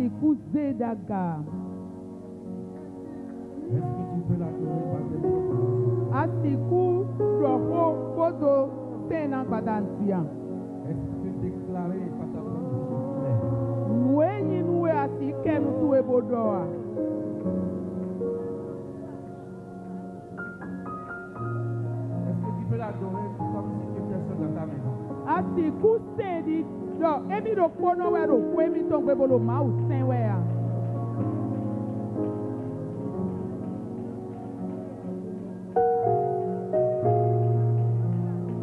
Asiku Zedaga. Est-ce que tu peux l'adorer par tes propres? Asiku Roho Bodo Tena Badantia. Est-ce que tu peux déclarer par ta propre bouche? Nwenyi Nwe Asike Nutue Bodoa. Est-ce que tu peux l'adorer comme si tu étais seul dans ta maison? Asiku Sedi. Do, emi do kono we do kwemi tongwe bolo mau senwea.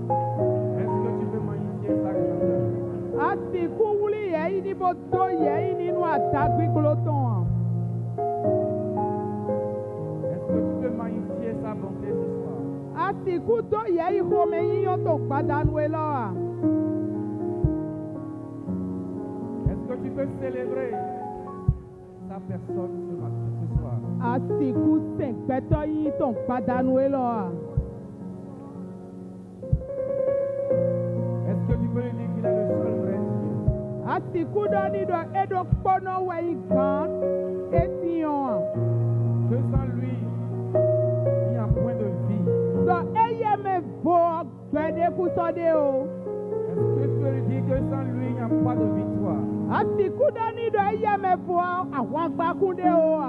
Est-ce que tu peux magnifier ça, grandeur? Asiku wuli ye ini bodo ye ini no atagwi gloton. Est-ce que tu peux magnifier sa bonté ce soir? Asiku do ye ihome yiyo to padanwe loa. Est-ce que tu peux célébrer sa personne ce soir? Asiku senpeto yi to padanwe loa. Est-ce que tu peux lui dire qu'il est le seul vrai Dieu? Asiku do ni do edo kono we gan etion. Que sans lui, il n'y a point de vie. Do eye me vo gbede kusode o. Est-ce que tu peux lui dire que sans lui, il n'y a pas de victoire? Asiku do ni do eye me vo awon agbakunde o.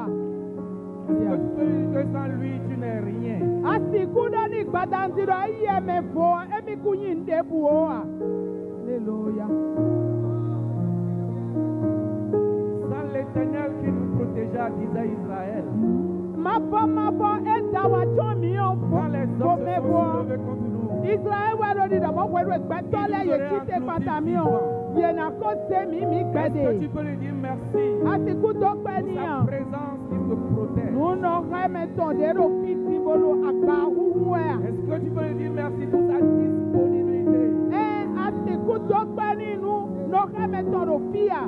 Est-ce que tu peux lui dire que sans lui, tu n'es rien? Asiku do ni gbadanti do eye me vo emi kunyin debu o. Alléluia. Sans l'Éternel qui nous protégeait, disait Israël. Mabo edawa chomi on Quand les hommes se sont soulevés contre nous, Israel wa do ni do mo wedo egbeto le ye kite patami o. Ye na ko se mi est-ce que gbede. tu peux lui dire merci Asiku do pe pour ni sa an. présence qui te protège? Nu no reme ton de ro kiti bolo agba huwe. Est-ce que tu peux lui dire merci pour sa disponibilité Asiku do pe ni nu no reme ton ro fia.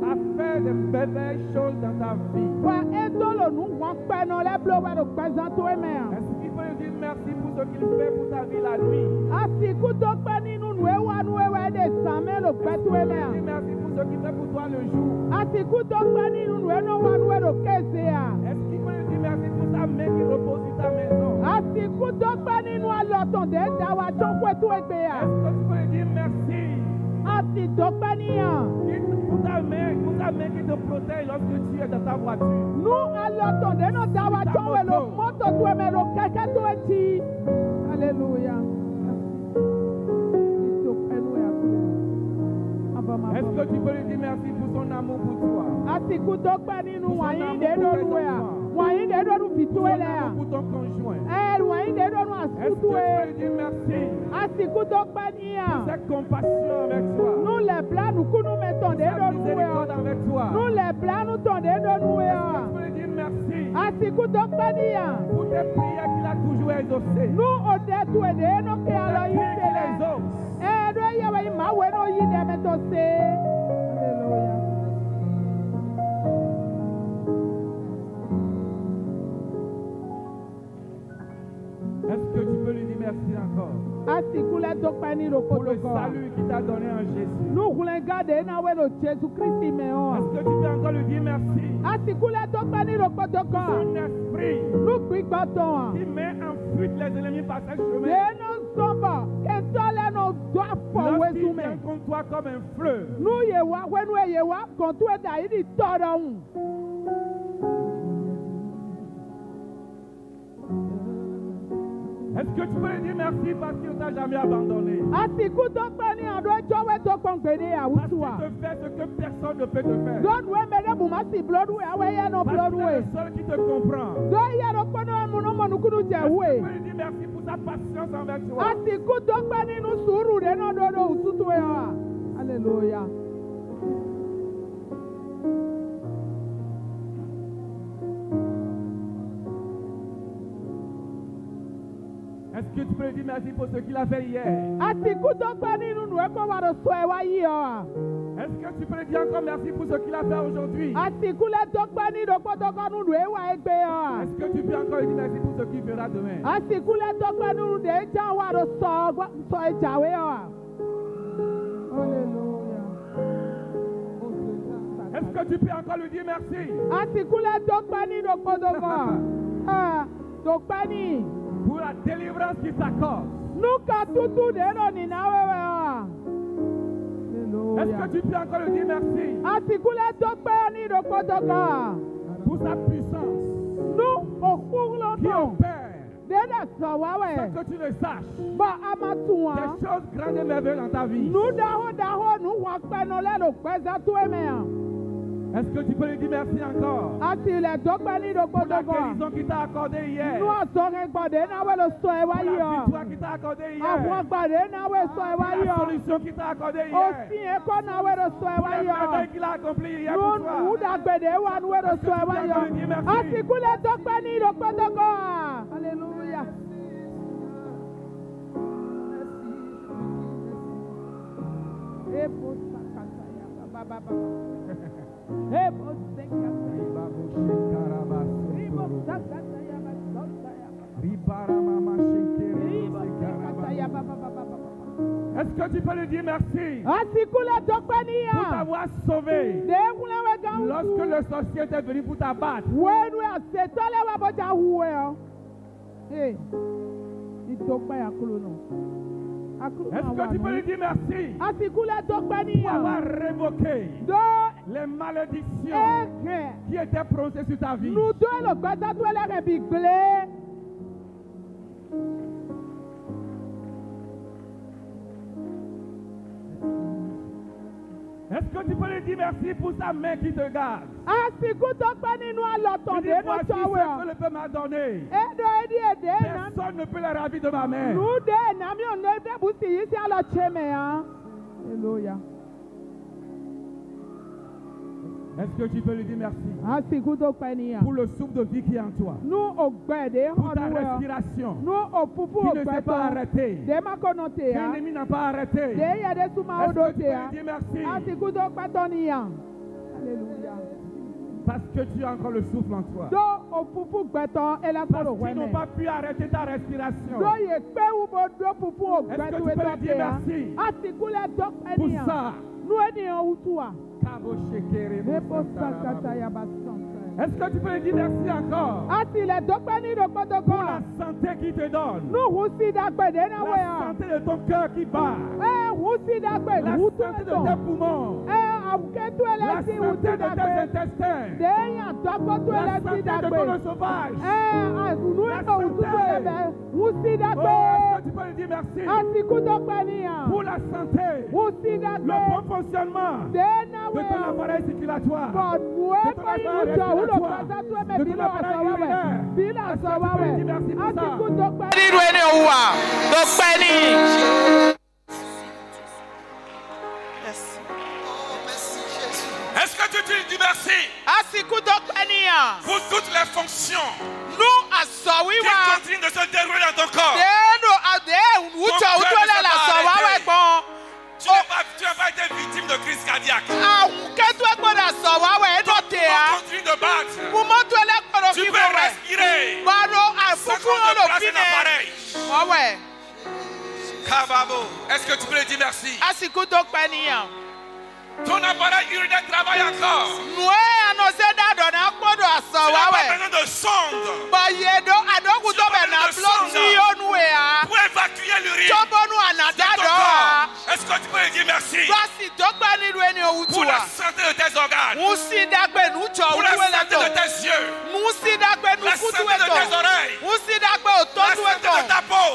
à faire de belles choses dans ta vie? Wa edolo nu won pe no le blo wa do present we me. Est-ce qu'il peut lui dire merci pour ce qu'il fait pour ta vie la nuit? Asiku do pe ni nu nu ewa de same lo petu we Est-ce qu'il peut lui me. dire merci pour ce qu'il fait pour toi le jour? Asiku do pe ni nu nu eno wa nu do kese a. Est-ce qu'il peut lui dire merci pour sa main qui repose sur ta maison? Asiku do pe ni nu aloton de da wa chokwe tu egbe a. Est-ce que tu peux lui dire merci Asi do pe ni an. pour ta main qui te protège lorsque tu es dans ta voiture? Nu aloton de no da wa chokwe lo moto tu me lo keke tu eti. Alléluia. Est-ce que tu peux lui dire merci pour son amour pour toi? Asiku do pe ni nu wa yin de do nu a. Wa yin de do nu Pour fitu son ele a. amour pour ton conjoint? Wa yin de do nu Est-ce que asutu tu peux e. lui dire merci Asiku do pe ni an. pour cette compassion avec toi? Nous les blancs, nous nous mettons des Sa nous. miséricorde avec toi? Nous les blancs, nous tombons des nous. Tu peux lui dire merci Asiku dokpania. pour tes prières qu'il a toujours exaucées. Nous au détour de nos qui allons y Prie les faire. autres. Do ya wa ma we no yi de me to se. Alléluia. Est-ce que tu peux lui dire merci encore Asiku le dokpani ro pour le kotoko. salut qu'il t'a donné en Jésus? Nous voulons garder na we lo Jésus Christ me Est-ce o. que tu peux encore lui dire merci Asiku le dokpani ro pour kotoko. son esprit Nous puis baton. qui met en fuite les ennemis par ses chemins? De no somba, que tole no do for we Lorsqu'il sume. vient contre toi comme un fleuve, Nu ye wa we nu ye wa kon tu e da yi di toro un. est-ce que tu peux lui dire merci parce qu'il ne t'a jamais abandonné? Asiku dokpani ando jowe to kon gbede ya Parce qu'il wutua. te fait ce que personne ne peut te faire. Blood we me de bu ma si blood we awe ye no Parce blood qu'il est we. le seul qui te comprend. Do ye ro kono mu no mo nu kunu je Est-ce que we. tu peux lui dire merci pour sa patience envers toi? Asiku dokpani nu suru de no do do ututu we wa. Hallelujah. Est-ce que tu peux lui dire merci pour ce qu'il a fait hier? Asiku dokpani nu nu e ko wa ro so e wa yi o. Est-ce que tu peux lui dire encore merci pour ce qu'il a fait aujourd'hui? Asiku le dokpani ro kotoko nu nu e wa egbe o. Est-ce que tu peux encore lui dire merci pour ce qu'il fera demain? Asiku le dokpani nu de ja wa ro so e jawe o. Hallelujah. Est-ce que tu peux encore lui dire merci? Asikule dokpani dokpodoko. Dokpani. Pour la délivrance qui s'accorde. Nuka tutu deno ni nawewe. Est-ce que tu peux encore lui dire merci? Asikule dokpani dokpodoko. Pour sa puissance. Nu Qui okurloto. opère. Dena Sans sawawe. que tu le saches. Ba amatuwa. Des choses grandes et merveilleuses dans ta vie. Nu daho nu wakpenole lo kweza tuemea. Est-ce que tu peux lui dire merci encore? Atile dokpani Pour la dokpodoko. guérison qu'il t'a accordée hier. Nu asore gbade nawe lo so ewa Pour la yo. victoire qu'il t'a accordée hier. Àwọn gbade nawe so ewa Pour la yo. solution qu'il t'a accordée hier. Osi eko nawe lo so Pour ewa les yo. merveilles qu'il a accomplies hier pour Nu toi. udagbede wa nuwe lo so ewa yo. Asikule dokpani dokpodoko. Hallelujah. Ebo sakataya baba baba. Ebo sekataya. Ebo sakataya basotaya. Ebo sekataya baba baba baba. Est-ce que tu peux lui dire merci Asikule pour dokpaniya. t'avoir sauvé Dekulewe gamu. lorsque le sorcier était venu pour t'abattre? Wenu asetole wa boja huwe yo. Hey. Itokpaya kulono. Est-ce que tu peux lui dire merci Asikule pour dokpaniya. avoir révoqué Do les malédictions eke. qui étaient prononcées sur ta vie? Nous deux le gbata to ele rebigle. Est-ce que tu peux lui dire merci pour sa main qui te garde? Asiku dokpani nu aloton Tu de dis, no voici chawe. ce que le Père m'a donné. Edo edi ede na. Personne ne peut les ravir de ma main. Nu de na mi on de busi yisi alo cheme ya. Hallelujah. Est-ce que tu peux lui dire merci Asiku dokpani ya. pour le souffle de vie qui est en toi? Nu ogbede Pour ta honuwe. respiration Nu opupu qui ne s'est pas ogbeto. arrêtée. De makonote Que ya. l'ennemi n'a pas arrêté. De ya de suma Est-ce que tu odote peux ya. lui dire merci Asiku dokpato ni ya. Hallelujah. parce que tu as encore le souffle en toi? Do opupu gbeto Parce elakoro qu'ils n'ont weme. pas pu arrêter ta respiration. Do ye pe ubo do pupu Est-ce que ogbeto tu peux lui etote dire ya. merci Asikule pour dokpani ya. ça? Nu eniyan utuwa. Kabo shekere Ebo bosantara sakata babo. ya basanta. Est-ce que tu peux lui dire merci encore Atile dokpani pour dokpodoko. la santé qu'il te donne? Nu husi dagbede na we La ya. santé de ton cœur qui bat. Husi dagbe La hutu santé de eto. tes poumons. Awuketu La elesi santé hutu de tes dagbe. intestins. Deya dokpotu La elesi santé de dagbe. ton sauvage. Nu La eno hutu santé. elebe. Husi Oh, dagbe. est-ce que tu peux lui dire merci Asiku dokpani ya. pour la santé, Husi le dagbe. bon fonctionnement Dena de we ton ya. appareil circulatoire, But de nuwe ton ko appareil inu jo ulo respiratoire, kasa tu eme de ton bilo appareil asawawe. urinaire. Bilo Est-ce que tu asawawe. peux lui dire merci pour ça? Asiku dokpani. Nínú ẹni òwà tó pẹ́ ní. Est-ce que tu lui dis merci Àsìkò tó pẹ́ níyàn. pour toutes les fonctions Nú àsọ̀ qui wíwá. continuent de se dérouler dans ton corps? Déénu àdéhùn wújọ wújọlẹ̀ làsọ̀ wáwẹ̀ gbọ́n. Tu n'as pas été victime de crise cardiaque. Àwọn kẹ́tù ẹgbọ́dọ̀ sọ̀ wáwẹ̀ ẹ̀dọ̀ tẹ̀ á. On continue de battre. Mo mọ́tò ẹlẹ́gbọ̀dọ̀ Tu kí peux mo wẹ̀. respirer. Gbọ́dọ̀ Sans àfúfú qu'on te lọ́dọ̀ place fi un nẹ̀. appareil. Wọ́wẹ̀. Kababo. Est-ce que tu peux lui dire merci? Àsìkò tó pẹ́ níyàn. Ton appareil urinaire travaille encore. Nùé ànọ̀sẹ́ dàdọ̀ náà gbọ́dọ̀ àsọ̀ Tu n'as pas wáwẹ̀. besoin de sonde Bọ̀yẹ̀dọ̀ àdókù tó bẹ̀ nà blọ́ọ̀tì yónú ẹ̀ á. pour évacuer l'urine Tọ́bọ̀nù de ton ànàdàdọ̀ á. corps. Est-ce que tu peux lui dire merci Lọ́sì tó gbá nínú ẹni òwútu pour wa. la santé de tes organes, Mú sí dágbé nùjọ pour la òwúwẹ̀ santé de lẹ́tọ̀. tes yeux, Mú sí dágbé la nùkútù santé de tes ẹ̀tọ̀. oreilles, Mú sí dágbé la òtótù santé ẹ̀tọ̀. de ta peau,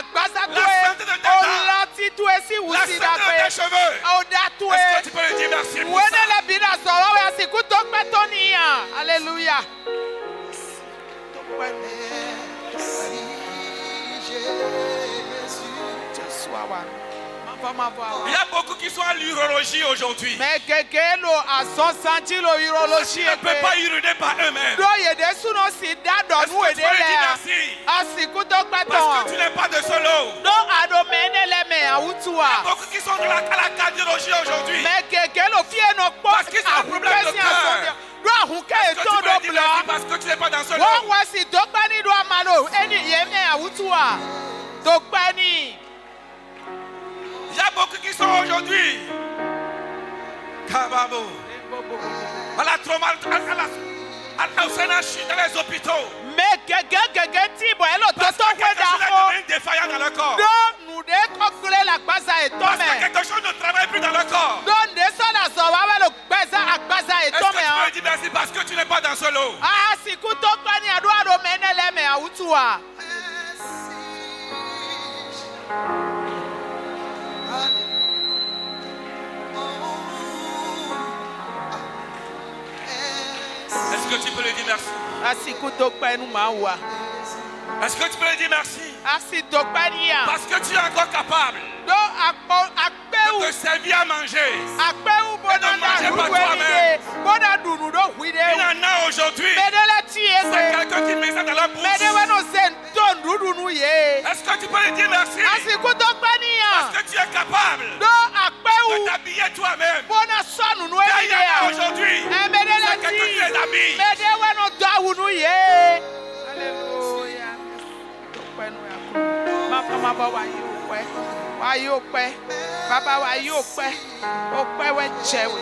Àgbásátú La ẹ̀. santé de tes dents. Olùlọ́títù ẹ̀ sí wù la sí santé dágbé. de tes cheveux. Ọ̀dàtú Est-ce ẹ̀. que tu peux lui dire merci pour Wọ́n ça? nílẹ̀ bí náà sọ̀rọ̀ wẹ̀ àsìkò tó pẹ́ tó níyàn. Hallelujah. Jésù àwa. Il y a beaucoup qui sont à l'urologie aujourd'hui. Mais kékeré lo àsọ̀nsántì lo urologie Ils ne peuvent pas uriner par eux-mêmes. lóyèdè súná sí dádọ̀ Est-ce nù que tu èdè peux lui dire lẹ̀ merci? àsìkò tó pẹ́ Parce tán. que tu n'es pas de solo. Ló àdòmẹ́nẹ́ lẹ́mẹ̀ àwùtúwà. Beaucoup qui sont à la cardiologie aujourd'hui. Mais kékeré lo fíyè nọ pọ́ Parce qu'ils ont un problème de àhùnkẹ́ sí cœur. àsọ̀dẹ̀. Ló àhùnkẹ́ Est-ce que ètò tu peux lui ọ̀dọ̀ dire bùlọ̀. merci parce que tu n'es pas dans solo? Wọ́n wá sí dọ́gbẹ́ nínú àmàlò ẹni yẹmẹ́ àwùtúwà. Dọ́gbẹ́ ni. Il y a beaucoup qui sont aujourd'hui. Kababo. À la trauma, au Sénachi, dans les hôpitaux. Mais quelqu'un ti bo elo Parce toto que quelque chose est kweda ko. devenu défaillant dans le corps. Do nous de kokule la gbaza Parce que etome. quelque chose ne travaille plus dans le corps. Do ne so na so wa lo gbaza agbaza Est-ce que tu etome peux an. dire merci parce que tu n'es pas dans ce lot? Ah siku to kwani adu ado menele me awutua. Est-ce que tu peux lui dire merci? Asiku to kwenu mawa. Est-ce que tu peux lui dire merci? Asi to kwani Parce que tu es encore capable do akpo de akpeu te servir à manger. akpeu bona manger na pas duwe toi-même. ide bona dunu do huide. Il en a aujourd'hui. Medele ti C'est ese. quelqu'un qui met ça dans la bouche. Medewe no sento ndudunu ye. Est-ce que tu peux lui dire merci? Asiku to kwani Parce que tu es capable do de akpeu t'habiller toi-même. bona sonu no Car il y en a ide. aujourd'hui. Medele C'est quelqu'un qui ti les habille. medewe no dawunu ye. Hallelujah. To kwenu ya ko. Mama baba wa yi okwe. Wa yi okwe. Baba wa yi okwe. Okwe we jewe.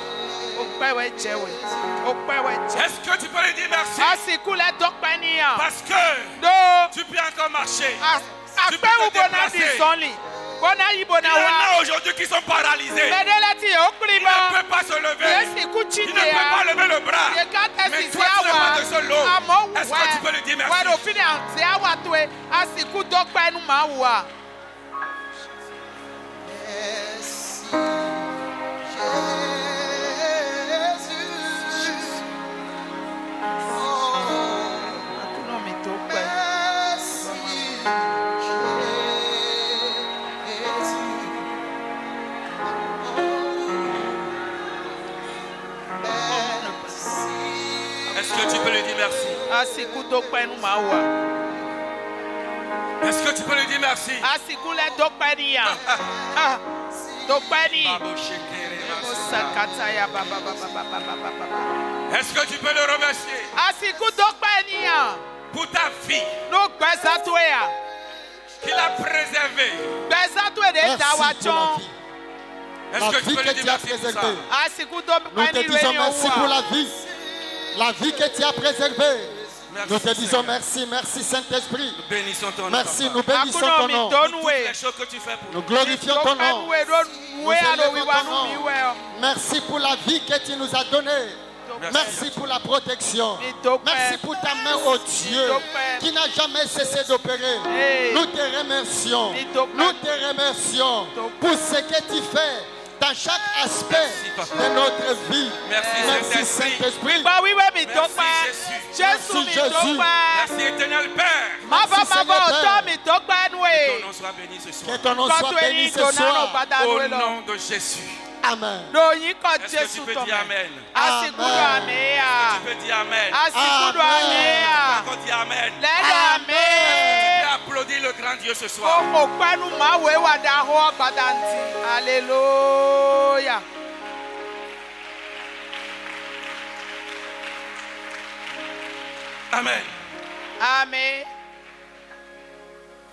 Okwe we jewe. Okwe we jewe. Est-ce que tu peux lui dire merci? Asiku le to kwani ya. Parce que Do tu peux encore marcher. akpeu bona di soli. Bona yi Il y bona en wa. a aujourd'hui qui sont paralysés. Medele ti Ils okriba. ne peuvent pas se lever. Yesiku Ils ne peuvent pas chinde lever le bras. ya. Yekata Mais si toi, tu n'es pas de ce lot. Amo Est-ce que tu peux lui dire merci? Wado fini anti awa tue. Asiku to kwenu mawa. Akuno mi to kwe. Est-ce que tu peux lui dire merci? Asiku to kwenu mawa. Est-ce que tu peux lui dire merci? Asiku le to kwenu ya. To kwenu. Babo shekere masa. Sakata ya baba baba baba baba baba. Est-ce que tu peux le remercier Asiku to kwenu ya. pour ta vie No gbesa to ya. qu'il a préservée? Gbesa to de Merci dawa pour la chon. vie. Est-ce La que tu vie peux lui que dire tu as merci pour ça? préservée. Asiku to Nous te kwenu disons we merci pour la vie. La vie que tu as préservée. Merci, Nous te disons Seigneur. merci, merci Saint-Esprit. Nous bénissons ton nom. Merci, Papa. nous bénissons Akuno ton mi nom. to Toutes nuwe. les choses que tu fais pour Nous nous. glorifions ton nom. We do Nous nuwe alo élevons wi ton wanu nom. mi we. Merci pour la vie que tu nous as donnée. Merci. Merci pour la protection. Mitokwe. Merci pour ta main, oh Dieu, Mitokwe. qui n'a jamais cessé d'opérer. Hey. Nous te remercions. Mitokwe. Nous te remercions pour ce que tu fais dans chaque aspect Merci, Papa. de notre vie. Merci, Merci Saint-Esprit. Saint-Esprit. Ba wi we mi to Merci, pa. Jésus. Jesu Merci, mi Jésus. to pa. Merci, éternel Père. Ma ba Merci, ma ba Seigneur. to mi to pa Ton nuwe. nom soit béni ce Que soir. ton nom soit Koto béni eni ce to na no soir. bada Au nuwe lo. nom de Jésus. Amen. Do yin ko Est-ce que Jesu tu peux to dire me. Amen? Asiku do Amen. ame Tu ya. peux dire Amen. Asiku do Amen. ame ya. Quand on dit Amen, Le do tu ame. peux applaudir le grand Dieu ce soir. O kwenu ma we wa da ho badanti. Hallelujah. Amen. Amen.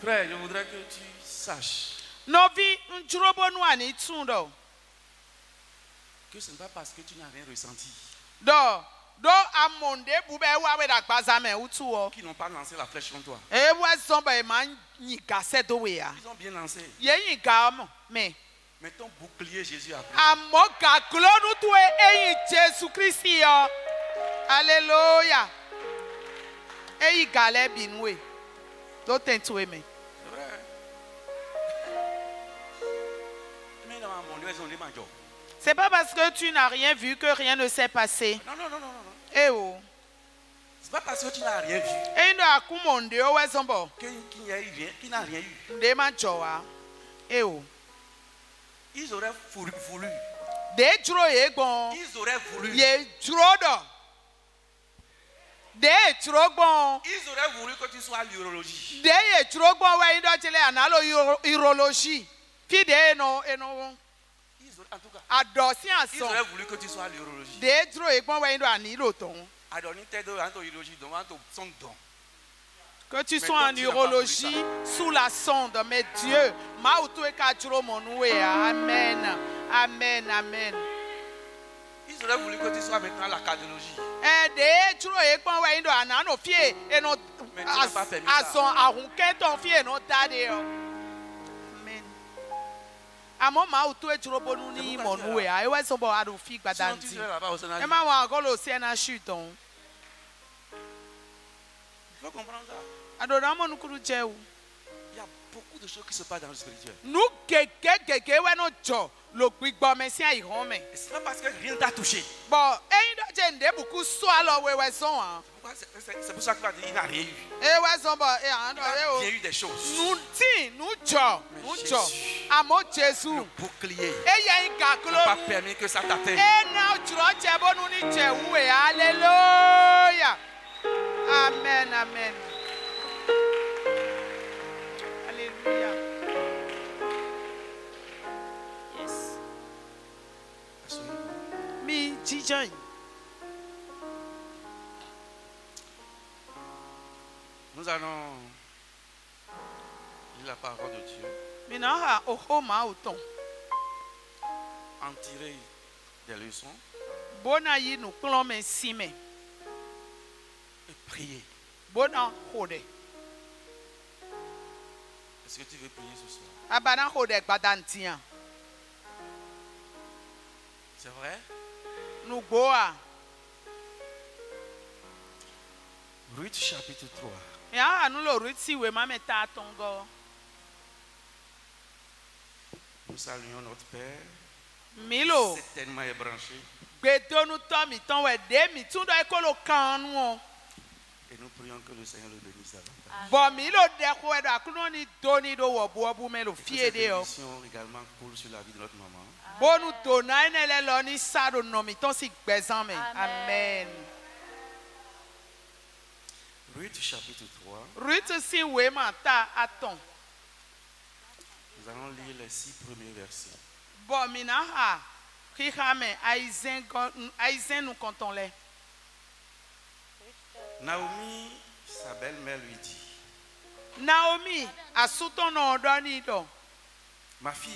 Frère, je voudrais que tu saches Novi nchurobo nu ani tundo. que ce n'est pas parce que tu n'as rien ressenti Do amonde bube wa we da gbaza me utuo. qu'ils n'ont pas lancé la flèche contre toi. E wa somba e man nyika se do we ya. Ils ont bien lancé. Ye nyika mo me. Mais ton bouclier, Jésus a pris. Amoka klonu tu eyin Jesu Christi yo. Hallelujah. Eyi gale binwe. Do tentu me. C'est vrai. Mais dans mon Dieu, ils ont des manjots. C'est pas parce que tu n'as rien vu que rien ne s'est passé. Non, non, non, non, non. Eh oh. C'est pas parce que tu n'as rien vu E ndo akumonde o we sombo. qu'il n'y a eu rien, qu'il n'a rien eu. De ma joa. Eh oh. Ils auraient voulu. De juro ye gbon. Ils auraient voulu. Ye juro do. De juro gbon. Ils auraient voulu que tu sois à l'urologie. De ye juro gbon we ndo chile analo urology. Fi de no En tout cas, adosi ils anson. auraient voulu que tu sois à l'urologie. De juro ye gbon we ndo anilo ton. Adoni t'aide à l'urologie, demande son don. Que tu Mais sois toi, en tu n'as pas urologie sous la sonde, mais Dieu, ma utu e ka juro monoué. Amen. Amen. Amen. Ils Ils auraient voulu que tu sois maintenant la cardiologie. de tro e pon we ndo ana no fie e no Mais tu n'as pas permis ça. ason ahun ke ton fie no tade o. Amen. Amo ma utu e tro bonu ni mo nu e a e we so bo adu fi Sinon, tu gbadanti. serais là-bas au Sénat. E ma wa go lo se na chuton. Il faut comprendre ça. Adona mo nu kuru je o. Il y a beaucoup de choses qui se passent dans le spirituel. Nu keke we no jo lo gbigbo me si ai hon me. Et c'est pas parce que rien ne t'a touché. Bon, eyin do je nde buku so alo we son an. C'est pour ça que tu vas dire, il n'a rien eu. E we son bo e an do Il re a o. bien eu des choses. Nu ti, nu jo, Mais nu jo. Jésus. Amo Le Jesu. bouclier E ye n'a pas ngaklo. permis que ça t'atteigne. E na juro je bonu ni je uwe. Hallelujah. Amen, amen. Hallelujah. Yes. Asseyez-vous. Mi jijan. Nous allons lire la parole de Dieu, Mi na ha oho ma uton. en tirer des leçons Bona yi nu klon me si me. et prier. Bona hode. Est-ce que tu veux prier ce soir? Abana hode gbadantian. C'est vrai? Nu goa. Ruth chapitre 3. Ya anu lo riti we ma me ta tongo. Nous saluons notre Père. Milo. Certainement ébranché. Gbedonu to mi ton we de mi tun do e ko lo kan nu o. Et nous prions que le Seigneur le bénisse davantage. Bo mi lo de ko e do akuno ni doni do wo bo bu me lo Que fie cette de o. bénédiction également coule sur la vie de notre maman. Bonu to na ene le lo ni sado no mi ton si gbezan me. Amen. Ruth chapitre 3. Ruth si we ma ta aton. Nous allons lire les 6 premiers versets. Bo mi na ha ki ha me aizen nu konton le. Naomi, sa belle-mère, lui dit, Naomi asuton no do ni do. ma fille,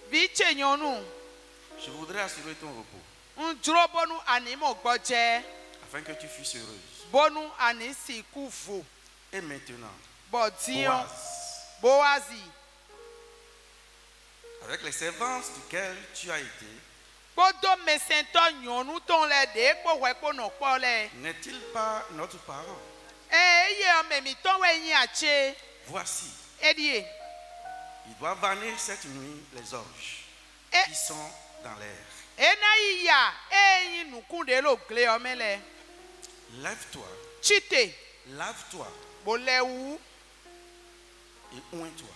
Vi chenyonu je voudrais assurer ton repos, ndro bonu ani mo gboje. afin que tu fusses heureuse. Bonu ani si kufu. Et maintenant, Bo dion Boaz, Boazi. avec les servances duquel tu as été, Bodo mesento nyonu ton le de po we po no po le. n'est-il pas notre parent? Ye o me mi ton we yin ache. Voici, Edie. il doit vanner cette nuit les orges Eh. qui sont dans l'air. Ena iya yin nukun de lo gle o mele. Lève-toi, Chite lave-toi bo lewu et oins-toi.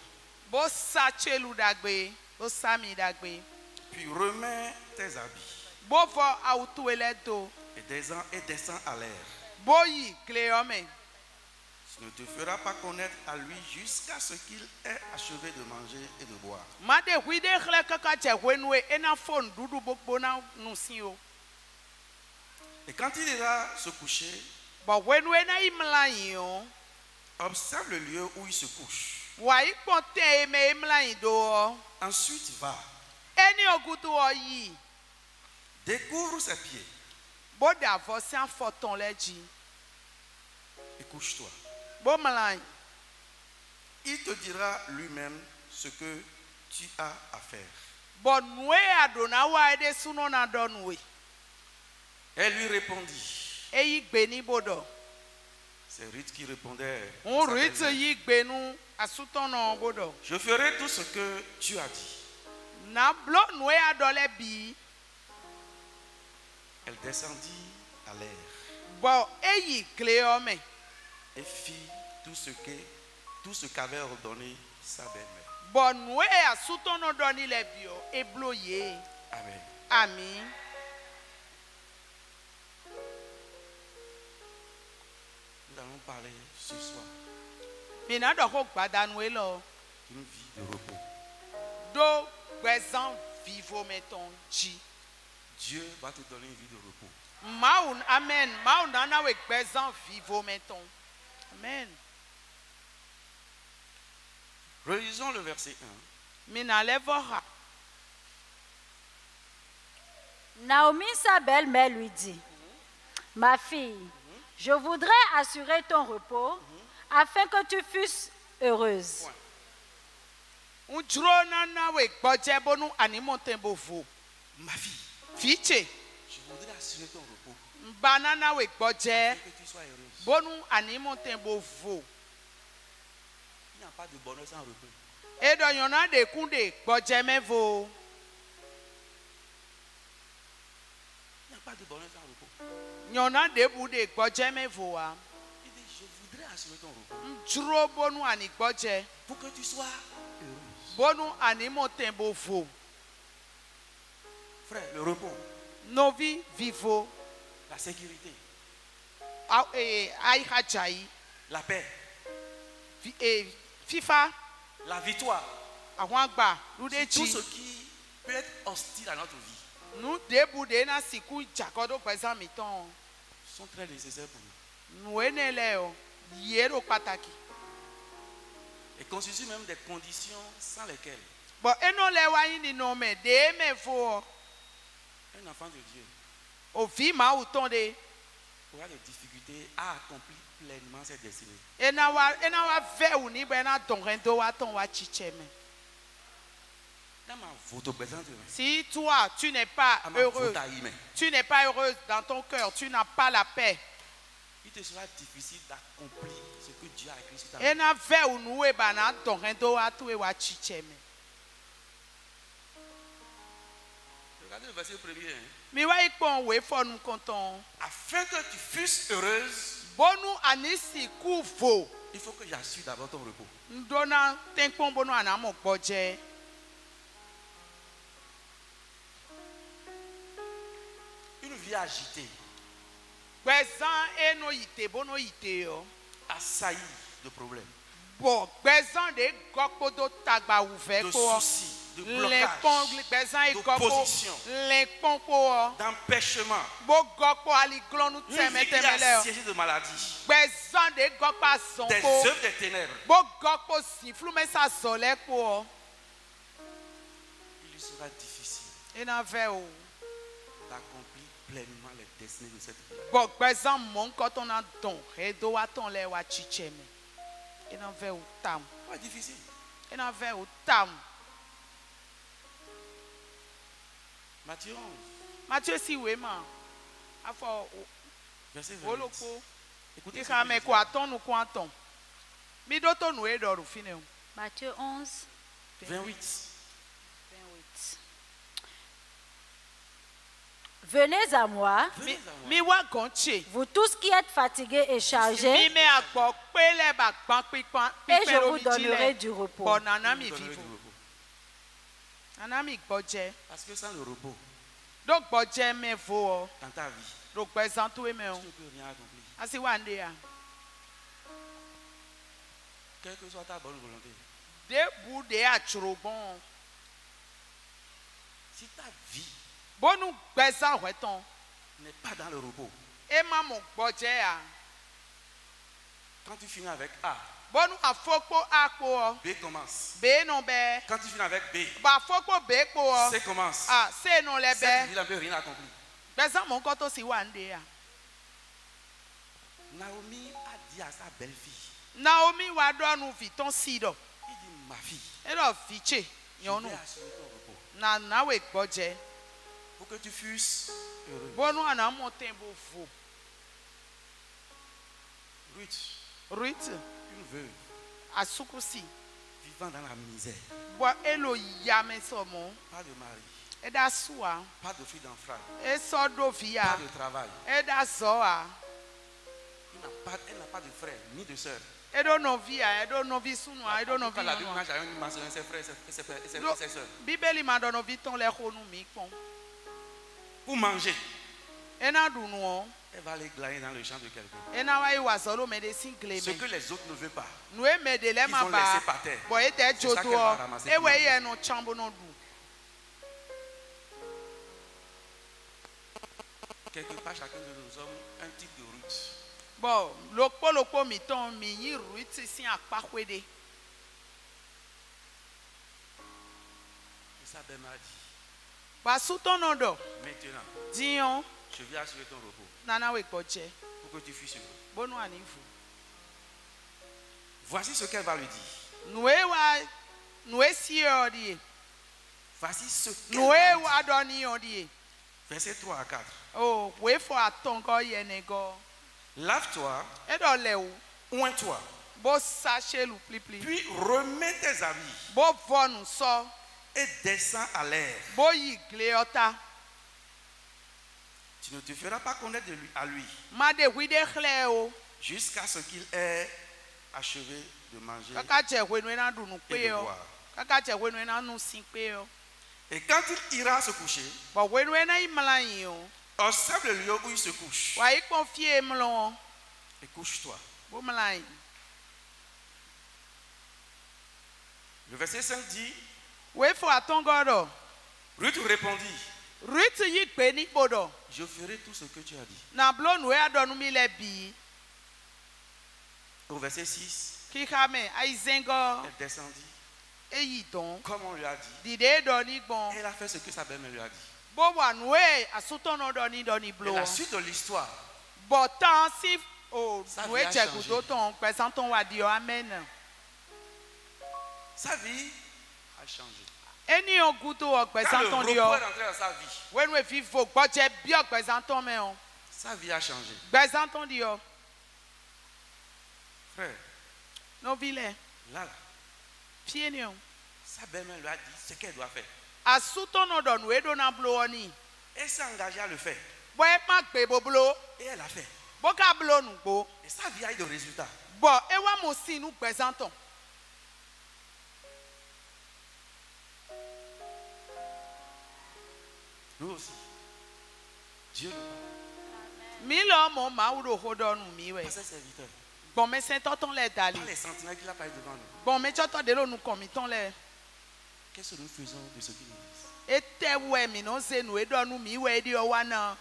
bo sache lu dagbe, bo sami dagbe. Puis remets tes habits Bo fo autu ele do. et descends à l'air. Bo yi gle o me. Tu ne te feras pas connaître à lui jusqu'à ce qu'il ait achevé de manger et de boire. Ma de hui de khle kaka che wenwe ena phone dudu bokbo na nusi o. Et quand il ira se coucher, Bo wenwe na imla yin o. observe le lieu où il se couche. Wa iponte eme imla yin do o. Ensuite, va, Eni ogudu o yi. découvre ses pieds Bo da vosi an foton leji. et couche-toi. Bo mla yin. Il te dira lui-même ce que tu as à faire. Bo nwe adona wa ede suno na donwe. Elle lui répondit. Eyi gbe ni bodo. C'est Ruth qui répondait. à On sa rite belle-mère. yi gbe nu asuton no bodo. Je ferai tout ce que tu as dit. Na blo nwe adole bi. Elle descendit à l'air Bo eyi gle o me. et fit tout ce qu'avait ordonné sa belle-mère. Bo nwe asuton no doni le bi o. Eblo ye. Amen. Amen. Nous allons parler ce soir Mina do ko gbadanwe lo. d'une vie de repos. Do gbezan vivo meton ji. Dieu va te donner une vie de repos. Maun amen. Maun nana we gbezan vivo meton. Amen. Relisons le verset 1. Mina levo ha. Naomi, sa belle-mère, lui dit, ma fille, je voudrais assurer ton repos afin que tu fusses heureuse. Ma fille, Fiche, je voudrais assurer ton repos. banana we gbọdje, Que tu sois heureuse. bonu animonte bovo. Il n'y a pas de bonheur sans repos. Edo yona de kunde gbọdje mevo. Il n'y a pas de bonheur sans repos. Yona de bude gbọdje mevo a. Il dit, je voudrais assurer ton repos. Njuro bonu ani gbọdje, Pour que tu sois heureuse. bonu animonte bovo. Frère, le repos, Novi vivo, la sécurité, aïhachai, la paix, FIFA, la victoire. awangba, Tout ludechi. ce qui peut être hostile à notre vie Nous déboudé na siku jakodo pesa miton. sont très nécessaires pour nous. Nous eneleo, yero pataki. Et constituent même des conditions sans lesquelles Bon, eno lewa ini no me de me fo. un enfant de Dieu O vi ma utonde. aura des difficultés à accomplir pleinement ses destinées. Ena wa ve uni be na donrendo wa ton wa chicheme. Dans ma photo présente, Si toi tu n'es pas à ma heureux, photo aïe, tu n'es pas heureuse dans ton cœur, tu n'as pas la paix. il te sera difficile d'accomplir ce que Dieu a écrit sur ta vie. Ena ve unu e ba na donrendo wa tu e wa chicheme. Regardez le verset premier. Mi wa ikpon we fo nu konton. Afin que tu fusses heureuse, Bonu anisi ku vo. il faut que j'assure d'abord ton repos. Ndona tenkpon bonu anamo gbọdje. Une vie agitée, Gbẹ̀zán eno yìtè bónú yìtè yọ. assaillie de problèmes, Bọ̀ gbẹ̀zán de gọ́kpódó tagba wùfẹ́ de kó ọ. soucis, de Lẹ́kpọ́n blocages, gbẹ̀zán yìí gọ́kpó d'opposition, lẹ́kpọ́n kó ọ. d'empêchement, Bó gọ́kpó aliglọ́nu une vie qui est tẹ̀mẹ́tẹ̀mẹ́lẹ́ ọ. assiégée de maladies, Gbẹ̀zán de gọ́kpá zɔn des kó. œuvres des ténèbres. Bó gọ́kpó si flumẹ́sà zɔlẹ́ kó ọ. Il lui sera difficile Ena fẹ́ o. d'accomplir pleinement les destinées de cette vie. Bọ̀ gbẹ̀zán mọ̀ nkọ́tọ́ na dɔn edo wa tɔn lɛ wa tsitsɛ mɛ. Ena fẹ́ o tam. Pas difficile. Ena fẹ́ o tam. Matthieu 11, Matthieu si wé ma. Afɔ verset 28. wolokpo. Écoutez ce Ika qu'il me dit. ko atɔn nu ko atɔn. Mi do to nu e dɔru fi ne o. Matthieu 11, 28. 28. Venez à moi, Venez à moi. Mi wa gan tse. vous tous qui êtes fatigués et Mi chargés, me agbɔ kpele ba gbã kpikpan et je kpikpɛ vous omi dzi donnerai lɛ. du repos. Bɔn nana mi Vous donnerez vivo. du repos. Nana mi gbɔdze. Parce que sans le repos, Do gbɔdze me vo o. dans ta vie, Do gbɛzãn to e me o. tu ne peux rien accomplir. Asi wa n de ya. Quelle que soit ta bonne volonté. De bu de atsro gbɔn. Si ta vie Bonu gbɛzãn wɛ tɔn. n'est pas dans le repos, E ma mo gbɔdze ya. quand tu finis avec A, Bonu afɔkpo akpo o. B commence. B nɔ bɛ. Quand tu finis avec B, Ba afɔkpo B kpo o. C commence. Ah, se nɔ lɛ Cette bɛ. vie-là ne peut rien accomplir. Gbɛzãn mɔ nkɔtɔ si wa n de ya. Naomi a dit à sa belle-fille, Naomi wa dɔ nu vitɔn si dɔ. il dit, ma fille, Eɖɔ vitse je nyɔnu. vais assurer ton repos. Na nawe gbɔdze. Pour que tu fusses heureux. Bonu anamɔ tɛ bo vo. Ruth, Ruth une veuve, asukusi. vivant dans la misère, Bɔ elo yame sɔmɔ. pas de mari, Eda sua. pas de fille d'enfant, Esɔ do via. pas de travail. Eda zɔa. Elle n'a pas de frère ni de soeur. Eɖo nɔvia. Eɖo nɔvi sunua. Eɖo nɔvi Quand la Bible n'a nyɔnua. jamais mentionné ses frères et ses Do- soeurs. Bíbélì ma dɔ nɔvi tɔn lɛ xɔ nu mi kpɔn. Pour manger, Ena ɖu nuɔ. elle va aller glaner dans le champ de quelqu'un. Ena wa yi wa zɔ lo me de si gle Ce que me. les autres ne veulent pas, Nu e me de lɛ ils ma ont ba. laissé par terre. Bɔn e tɛ C'est ça qu'elle va dzodoɔ. ramasser Ewɔ pour eyi ɛnu tsambo no ɖu. Quelque part, chacun de nous sommes un type de Ruth. Bɔn lokpolokpo mi tɔn mi yi Ruth si akpakoe de. Et sa belle m'a dit, Ba suto no do. Maintenant, Dion je viens assurer ton repos nana we gboje. pour que tu fuisses heureux. Bonu ani fu. Voici ce qu'elle va lui dire. Noe si odi. Voici ce qu'elle Noe va lui wa do ni odi. dire. Verset 3 à 4. Oh, we fo aton ko yene go. Lave-toi, E do le ou. oins-toi, Bo sache lu pli. puis remets tes habits Bo vonu so. et descends à l'air. Bo yi gleota. Tu ne te feras pas connaître à lui Ma de wi de khle o. jusqu'à ce qu'il ait achevé de manger Kaka che we no na dunu et pe de o. boire. Kaka che we no na nu sin pe o. Et quand il ira se coucher, Bo we no na imala yin o. observe le lieu où il se couche Wa yi confie mlon. et couche-toi. Bo mala yin. Le verset 5 dit, We fo aton go do. Ruth répondit, Ruth yi pe ni bodo. je ferai tout ce que tu as dit. Na blo no ya do nu mi le bi. Au verset 6, Ki kame ai zengo elle descendit, e yi don. comme on lui a dit. Dide do ni gbon. Elle a fait ce que sa belle-mère lui a dit. Bo wa noe asuto no do ni Et blo. la suite de l'histoire, Bo tan si o Sa noe vie a che changé. gudo ton pesanton wa di o amen. sa vie a changé. Eni o gudo o Quand le pesanton repos di est o. rentré dans sa vie, We no fi fo gboje bi o pesanton me o. sa vie a changé. Pesanton di o. Frère, No vile. là, Pie ni o. sa belle-mère lui a dit ce qu'elle doit faire. Asuto no do noe do na blo oni. Elle s'est engagée à le faire. Bo e ma gbe bo blo. Et elle a fait. Bo ka blo nu gbo. Et sa vie a eu de résultats. Bo e wa mo sinu pesanton. Nous aussi. Dieu nous parle. Mi lo mo ma wo do ho do nu mi we. Par ses serviteurs. Bon me sento ton le dali. Par les sentiments qu'il a parlé devant nous. Bon me choto de lo nu komi ton le. Qu'est-ce que nous faisons de ce qu'ils nous disent? Ete we mi no se nu e do nu mi we di o wa na.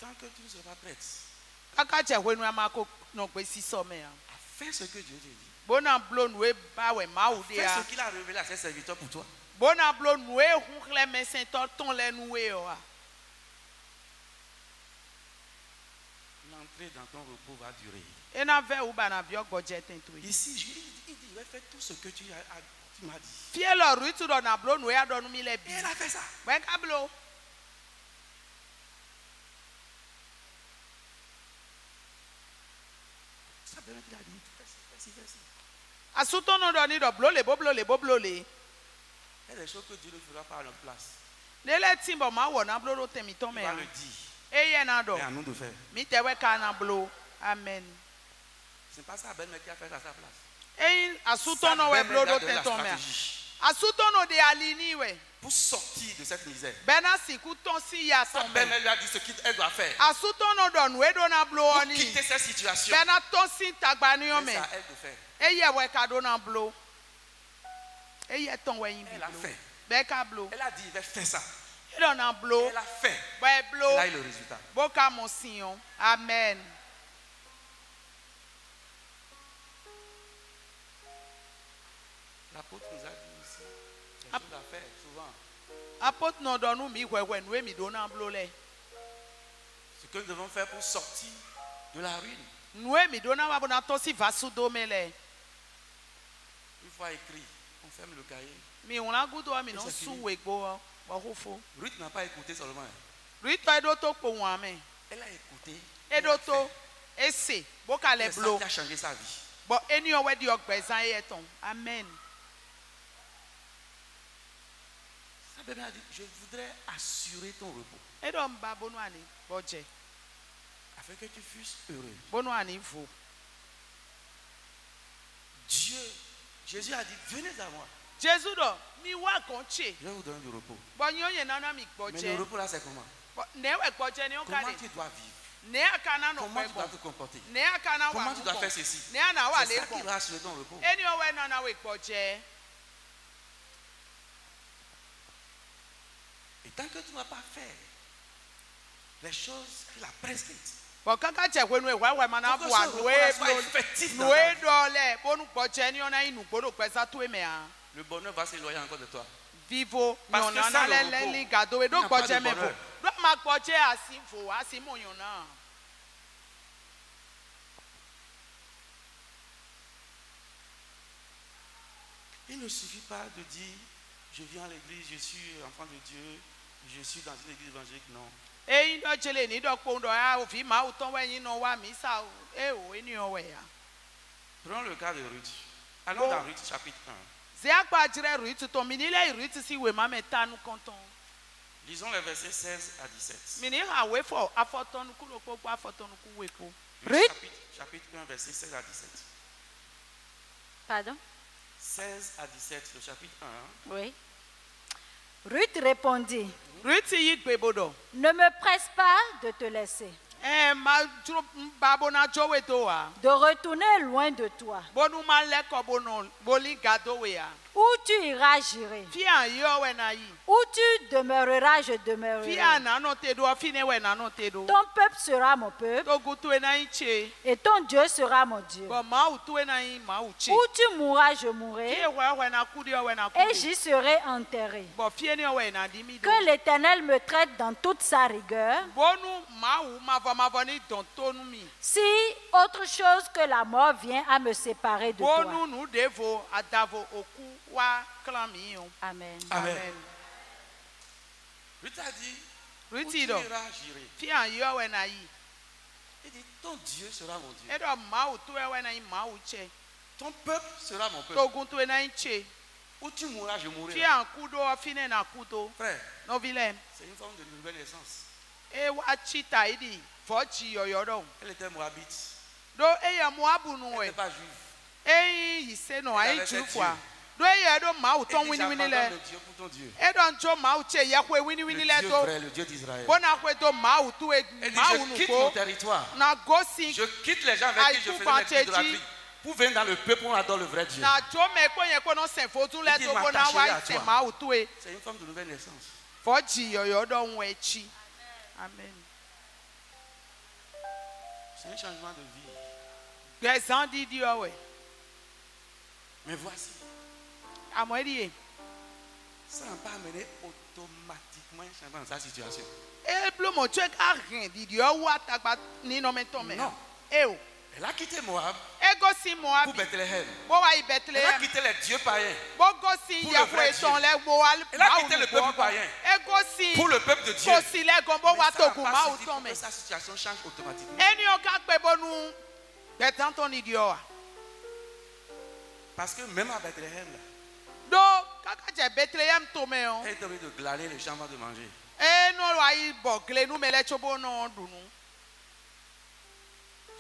Tant que tu ne seras pas prête Kaka che we nu ama ko no gbe si so me ya. à faire ce que Dieu te dit, Bona blo nu e ba we ma wo de fais ya. ce qu'il a révélé à ses serviteurs pour toi. Bona blo nu e hu khle me sento ton le nu we o. L'entrée dans ton repos va durer. E na ve u ba na bi ogboje tentu. Ici, il dit, il va faire tout ce que tu m'as dit. Fie lo rutu do na blo nu e do nu mi le Et bi. elle a fait ça. We ka blo. Sa belle-mère lui a dit, fais ci. Asuto no do ni do blo le bo blo le bo blo le. Il y a des choses que Dieu ne fera pas à notre place. Lele timbo ma wo na blo do temi ton Il me va ya. le dire. E ye na do. C'est à nous de faire. Mi te we ka na blo. Amen. Ce n'est pas sa belle-mère qui a fait à sa place. E asuto Sa no we belle-mère blo lui a do donné la tenton me. stratégie Asuto no de alini we. pour sortir de cette misère. Bena siku ton si ya Sa ton me. belle-mère lui a dit ce qu'elle doit faire Asuto no do nu e do na blo pour oni. quitter cette situation. Bena ton si tagbani o me. C'est à elle de faire. E ye we ka do na blo. E ye ton we yin bi Elle a blo. fait. Be ka blo. Elle a dit, il va faire ça. E do na blo. Elle a fait. Be blo. Elle a eu le résultat. Bo ka mo siyon. Amen. L'apôtre nous a dit aussi des choses à faire souvent. Apôtre no do nu mi wewe nu e mi do na blo le. Ce que nous devons faire pour sortir de la ruine. Nu e mi do na wa bo na ton si va su do me le. Une fois écrit, on ferme le cahier. Mi un la gudo mi no C'est su fini. we gbo o. Bo ho fo. Ruth n'a pas écouté seulement. Rito e do to po wan me. Elle a écouté. E Elle do a to fait. ese bo ka le C'est ça blo. qui a changé sa vie. Bo eni o we di ogbezan e ton. Amen. Sa belle-mère a dit, je voudrais assurer ton repos E do mba bonu ani boje. afin que tu fusses heureux. Bonu ani vo. Dieu, Jésus a dit, venez à moi. Jésus do mi wa kon che. Je vais vous donner du repos. Bo nyo ye nana mi Mais boje. le repos là, c'est comment? Ne we boje ni o ka Comment de. tu dois vivre? Ne akana no Comment pe tu dois bon. te comporter? Ne akana wa. Comment tu dois faire ceci? Ne ana wa C'est le ça qui bon. va assurer ton repos. Eni o we nana we boje. Et tant que tu n'as pas fait les choses qu'il a prescrites, Bo kaka che we nu e wa we mana pour que bu ce anu repos-là e soit blo. effectif dans Nu ta e vie. do le bonu boje ni ona inu gbodo pesa tu e me a. le bonheur va s'éloigner encore de toi. Vivo, Parce que nyɔna sans le na repos, lɛ li gado il we n'y ɖo a pas de gbɔdze me vo. bonheur. Ɖo ma gbɔdze asi vo asi mo nyɔna. Il ne suffit pas de dire je viens à l'église, je suis enfant de Dieu, je suis dans une église évangélique. Non. Eyi ɖɔ dzele ni ɖɔ kpo ɖɔ ya ovi ma wotɔ wɛ yin nɔ wa misa o o eniyan wɛ ya. Prenons le cas de Ruth. Allons dans Ruth chapitre 1. Zia gba dzre Ruth tɔ mini lɛ Ruth si we ma me ta nu kɔntɔn. Lisons les versets 16 à 17. Mini ha we fɔ afɔtɔnuku ɖo kpokpo afɔtɔnuku we ko. Ruth chapitre 1, verset 16 à 17. Pardon? 16 à 17, le chapitre 1. Oui. Ruth répondit, Ruth yi gbebo ɖɔ. ne me presse pas de te laisser, Ma dzro babo na dzo we do wa. de retourner loin de toi. Bonu ma lɛ kɔ bono boli gado we ya. Où tu iras, j'irai. Fia yɔ wɛ na yi. Où tu demeureras, je demeurerai. Fia nano te do fine wɛ nano te do. Ton peuple sera mon peuple Togu to e na yi tse. et ton Dieu sera mon Dieu. Bon mawu to e na yi mawu tse. Où tu mourras, je mourrai Fie wɛ na ku de wɛ na ku et de. j'y serai enterré. Bon fie ne wɛ na di mi do. Que l'Éternel me traite dans toute sa rigueur. Bonu mawu mavɔ ni dɔn tonu mi. Si autre chose que la mort vient à me séparer de toi. Bonu nu de vo adavo oku wa klan mi o. Amen. Amen. Ruth a dit, où Ruth tu dɔ. iras, j'irai. Fia yɔ wɛ na yi. Il dit, ton Dieu sera mon Dieu. E dɔ mawu to e wɛ na yi mawu tse. Ton peuple sera mon peuple. Togu to e na yi tse. Où tu mourras, je mourrai. Fia ku do fine na ku do. Frère, Nɔvi lɛ. c'est une forme de nouvelle naissance. E wa tsi ta yi di fɔ tsi yɔyɔ dɔ. Elle était moabite. Do eye Moabu nu Elle wɛ. n'était pas juive. Eyi yi se nɔ Elle ayi avait tsu fait fua. Do eye ɖo mawu Elle tɔn dit, winiwini j'abandonne lɛ. le Dieu pour ton Dieu. E dɔ ntso mawu tse yɛkoe Le winiwini Dieu lɛ do. vrai, le Dieu d'Israël. Bona koe do mawu tu e Elle dit, mawu je nu quitte mon ko. territoire. Na gosi Je quitte les gens avec qui je faisais l'idolâtrie pour venir dans le peuple où on adore le vrai Dieu. na tso me ko yɛ ko no sɛ fotu lɛ Il dit, to ko na wa m'attacher à sɛ toi. mawu tu e. C'est une forme de nouvelle naissance. Fɔ tsi yɔyɔ dɔ ŋu etsi. Amen. C'est un changement de vie. Gbɛzãn didi ɔwɛ. Mais voici, Amɔ edi ye. ça n'a pas amené automatiquement un changement dans sa situation. E blo mo tso ka hɛn didi ɔwu atagba ninɔmɛtɔ mɛ. Non. E o. Elle a quitté Moab E gosi pour Moabi. Bethléem. Bo wa yi Elle a Bethlehem. quitté les dieux païens Bo gosi Pour le yafu vrai etɔn Dieu. lɛ bo wa Elle a mawu quitté le nu peuple bɔ. païen E gosi pour le peuple de Dieu. kosi lɛ gan bo Mais wa ça n'a togun pas mawu suffi tɔn pour que mɛ. sa situation change automatiquement. Eniyan ka gbe bonu gbɛzãn tɔn didi ɔ wa. Parce que même à Bethléem, là, Do kaka jɛ Bethlehem to mɛ o. elle était obligée de glaner le champ avant de manger. E nɔ wa yi bɔ glenu mɛ lɛ tso bo nɔ dunu.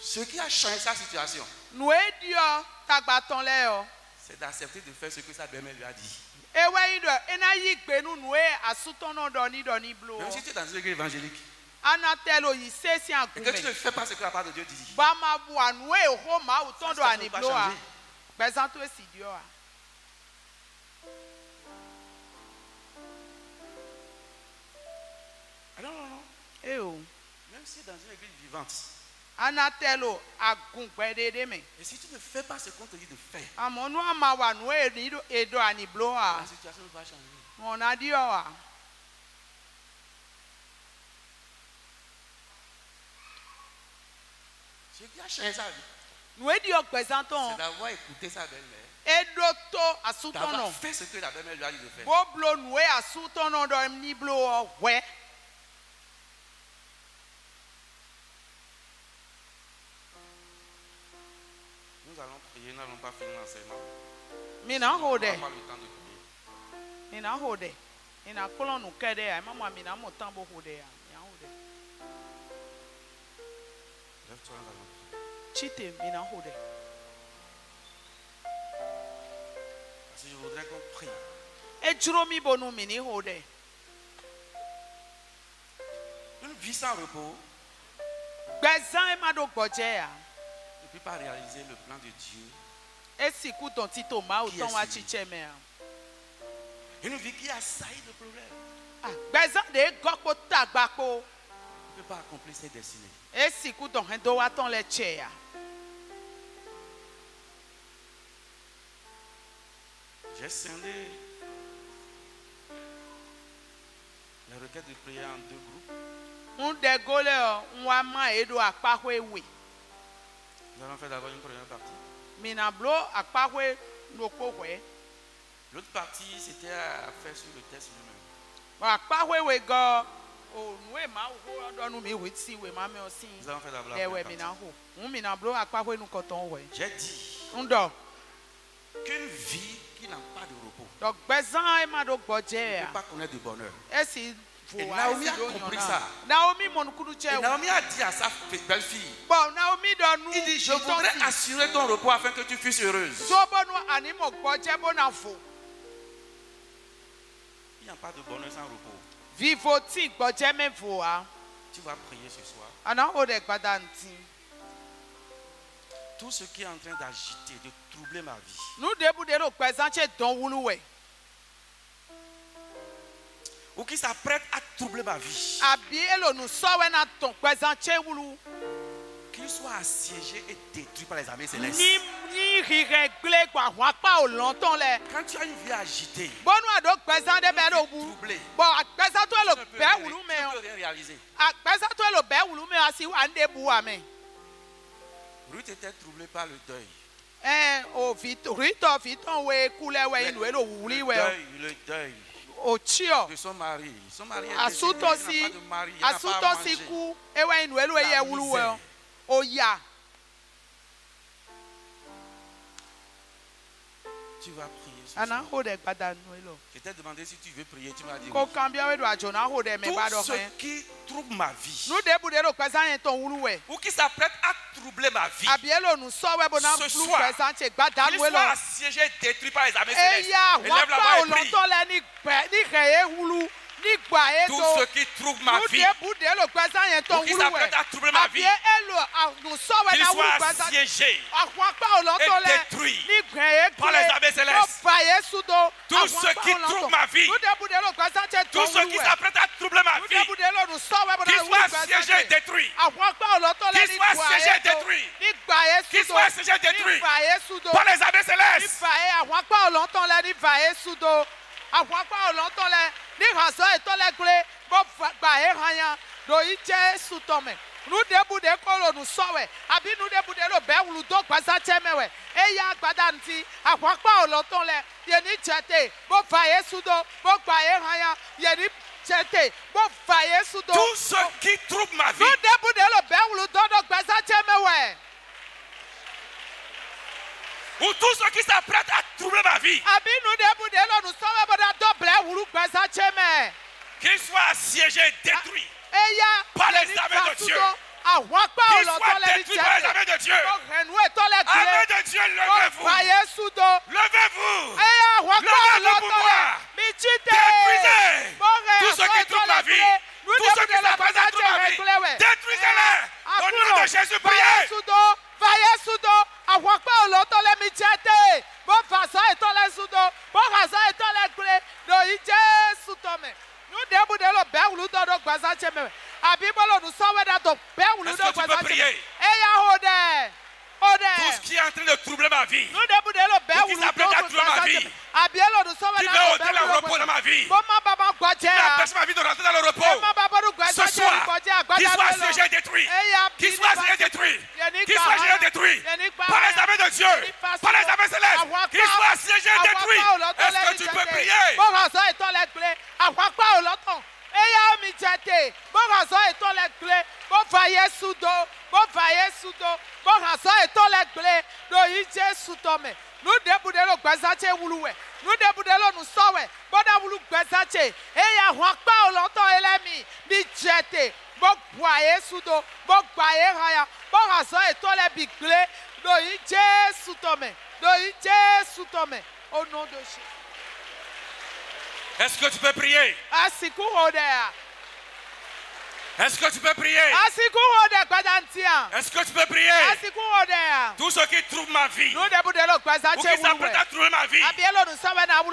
Ce qui a changé sa situation, Nu ediɔ tagbatɔn lɛ yɔ. c'est d'accepter de faire ce que sa belle-mère lui a dit. Ewe yi dɔ ena yi gbenu nu e asutɔnɔ dɔni blo. Même si tu es dans une église évangélique Anatɛlo yi se si et que tu ne agunmɛ. fais pas ce que la part de Dieu dit, Bama bua nu e ho mawu tɔn do Ça, ani ça blo va wa. changer. Gbɛzãn to esi diɔ wa. ah non, non, non. E o. Même si dans une église vivante, Anatɛlo agun gbɛdede mɛ. et si tu ne fais pas ce qu'on te dit de faire, Amɔ nu ama wa nu e ni do edo ani blo wa. la situation va changer. Mɔna diɔ wa. Ce qui a changé sa vie, Nu ediɔ gbɛzãn c'est tɔn. d'avoir écouté sa belle-mère, Edo to asutɔnɔ. d'avoir fait ce que la belle-mère lui a dit de faire. Bo blo nu e asutɔnɔ dɔ ni blo wɔ wɛ. Nous allons prier, nous n'allons pas finir l'enseignement. Mina ho On dɛ. n'a pas le temps de prier. Mina ho dɛ. Ina kplɔ nu kɛ dɛ ya. Mama mina mo tan bo ho dɛ ya. Mina ho dɛ. Lève-toi, nous allons prier. Chite mina ho dɛ. Parce que je voudrais qu'on prie. Edzro mi bo nu mini ho dɛ. Une vie sans repos Gbɛzãn ema do gbɔdze ya. ne peut pas réaliser le plan de Dieu. Esi ku dɔn ti to mawu Qui est tɔn wa celui? tsitsɛ mɛ ya. Une vie qui a sailli de problèmes Ah, gbɛzãn de gɔkpo tagbakpo. ne peut pas accomplir ses destinées. Esi ku dɔn hɛn do wa tɔn lɛ tsɛ ya. J'ai scindé les requêtes de prière en 2 groupes. Nous allons faire d'abord une première partie. L'autre partie, c'était à faire sur le texte lui-même. Nous allons faire d'abord la première partie. J'ai dit qu'une vie qui n'a pas de repos ne peut pas connaître de bonheur. Et Naomi a compris ça. Et Naomi a dit à sa belle-fille, il dit, je voudrais assurer ton repos afin que tu fusses heureuse. Il n'y a pas de bonheur sans repos. Tu vas prier ce soir. Tout ce qui est en train d'agiter, de troubler ma vie, ou qui s'apprête à troubler ma vie, qu'il soit assiégé et détruit par les armées célestes. Quand tu as une vie agitée, troublée, tu ne peux rien réaliser. Ruth était troublée par le deuil. Le deuil de son mari. Son mari était décédé, il n'a pas de mari, il n'a pas à manger. Tu vas prier ce soir. Je t'ai demandé si tu veux prier, tu m'as dit oui. Tout ce qui trouble ma vie, ou qui s'apprête à troubler ma vie, ce soir, qu'il soit assiégé et détruit par les armées célestes. Élève la voix et prie. Tout ce qui trouble ma vie, ou qui s'apprête à troubler ma vie, qu'il soit assiégé et détruit par les armées célestes. Tout ce qui trouble ma vie, tout ce qui s'apprête à troubler ma vie, qu'il soit assiégé et détruit. Qu'il soit assiégé et détruit. Qu'il soit assiégé et détruit par les armées célestes. Tout ce qui trouble ma vie, ou tout ce qui s'apprête à troubler ma vie, qu'il soit assiégé et détruit par les armées de Dieu. Qu'il soit détruit par les armées de Dieu. Armées de Dieu, levez-vous. Levez-vous. Levez-vous pour moi. Détruisez tout ce qui trouble ma vie. Tout ce qui s'apprête à troubler ma vie. Détruisez-les. Au nom de Jésus, priez. Est-ce que tu peux prier? Tout ce qui est en train de troubler ma vie, ou qui s'apprête à troubler ma vie, qui veut ôter le repos dans ma vie, qui empêche ma vie de rentrer dans le repos, ce soir, qu'il soit assiégé et détruit, qu'il soit assiégé et détruit, qu'il soit assiégé et détruit par les armées de Dieu, par les armées célestes, qu'il soit assiégé et détruit. Est-ce que tu peux prier? Au nom de Jésus. Est-ce que tu peux prier? Est-ce que tu peux prier? Est-ce que tu peux prier? Tout ce qui trouble ma vie, ou qui s'apprête à troubler ma vie,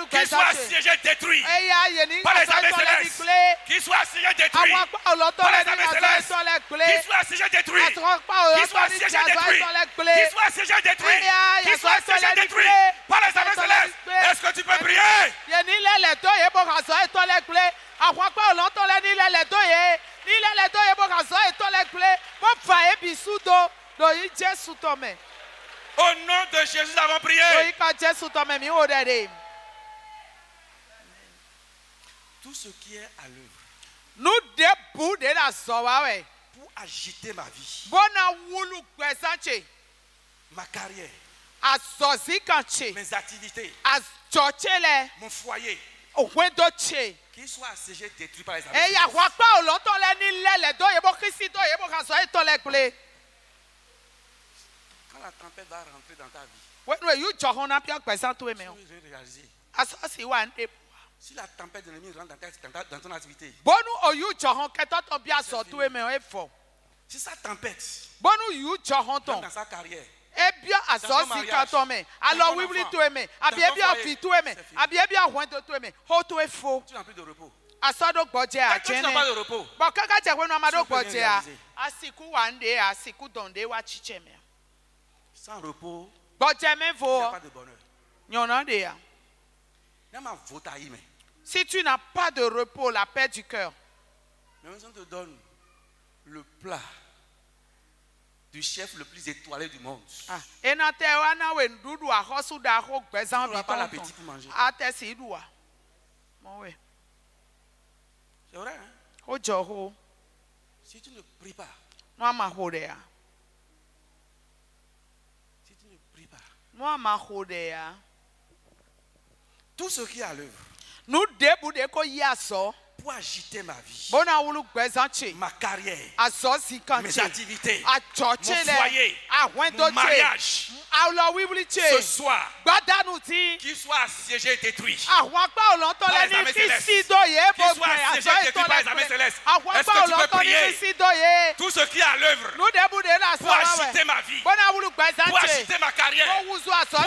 qu'il soit assiégé et détruit par les armées célestes. Qu'il soit assiégé et détruit par les armées célestes. Qu'il soit assiégé et détruit. Qu'il soit assiégé et détruit. Qu'il soit assiégé et détruit. Qu'il soit assiégé et détruit par les armées célestes. Est-ce que tu peux prier. Au nom de Jésus, nous avons prié. Tout ce qui est à l'œuvre pour agiter ma vie, ma carrière, mes activités, mon foyer, qu'il soit assiégé, détruit par les amis. Quand la tempête va rentrer dans ta vie, tu réaliser. Si la tempête de l'ennemi rentre dans ton activité, si ça tempête rentre dans sa carrière, tu n'as plus de repos. Quand tu n'as pas de repos, sans repos, il n'y a pas de bonheur. Si tu n'as pas de repos, la paix du cœur. Mais on te donne le plat du chef le plus étoilé du monde. Tu n'auras pas l'appétit pour manger. C'est vrai, hein? Si tu ne pries pas, tout ce qui est à l'œuvre pour agiter ma vie, ma carrière, mes activités, mon foyer, mon mariage, ce soir, qu'il soit assiégé et détruit par les armées célestes. Qu'il soit assiégé et détruit par les armées célestes. Est-ce que tu peux prier? Tout ce qui est à l'œuvre pour agiter ma vie, pour agiter ma carrière, pour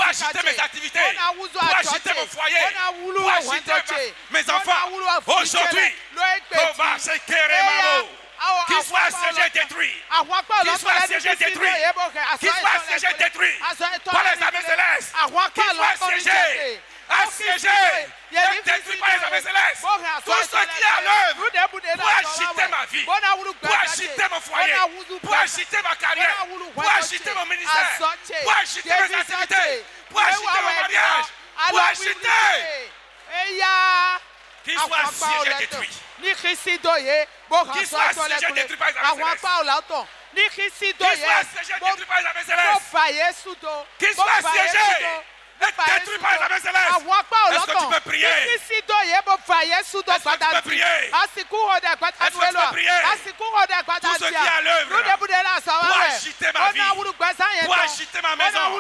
agiter mes activités, pour agiter mon foyer, pour agiter mes enfants. Aujourd'hui, qu'il soit assiégé et détruit. Qu'il soit assiégé et détruit. Qu'il soit assiégé et détruit par les armées célestes. Qu'il soit assiégé, et détruit par les armées célestes. Tout ce qui est à l'œuvre pour agiter ma vie, pour agiter mon foyer, pour agiter ma carrière, pour agiter mon ministère, pour agiter mes activités, pour agiter mon mariage, pour agiter. Qu'il soit assiégé et détruit. Qu'il soit assiégé et détruit par les armées célestes. Qu'il soit assiégé et détruit par les armées célestes. Qu'il soit assiégé et détruit par les armées célestes. Est-ce que tu peux prier? Est-ce que tu peux prier? Est-ce que tu peux prier? Tout ce qui est à l'œuvre pour agiter ma vie, pour agiter ma maison,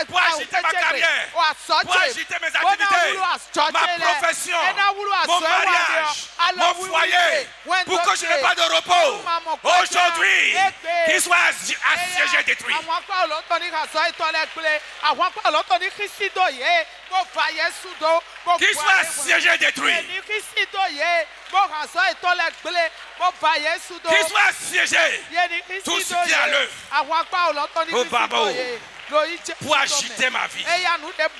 pour agiter ma carrière, pour agiter mes activités, ma profession, mon mariage, mon foyer, pour que je n'ai pas de repos. Aujourd'hui, qu'il soit assiégé et détruit. Qu'il soit assiégé et détruit. Qu'il soit assiégé. Tout ce qui est à l'œuvre. Oh Babo. Pour agiter ma vie,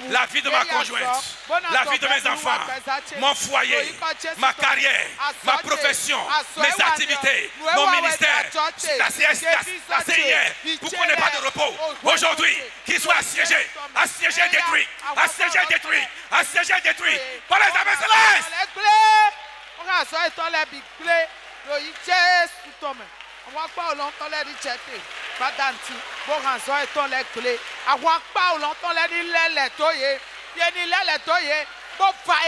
la vie de ma conjointe, la vie de mes enfants, mon foyer, ma carrière, ma profession, mes activités, mon ministère, la CIR, pour qu'on n'ait pas de repos. Aujourd'hui, qu'il soit assiégé, assiégé, détruit, assiégé, détruit, assiégé, détruit par les armées célestes.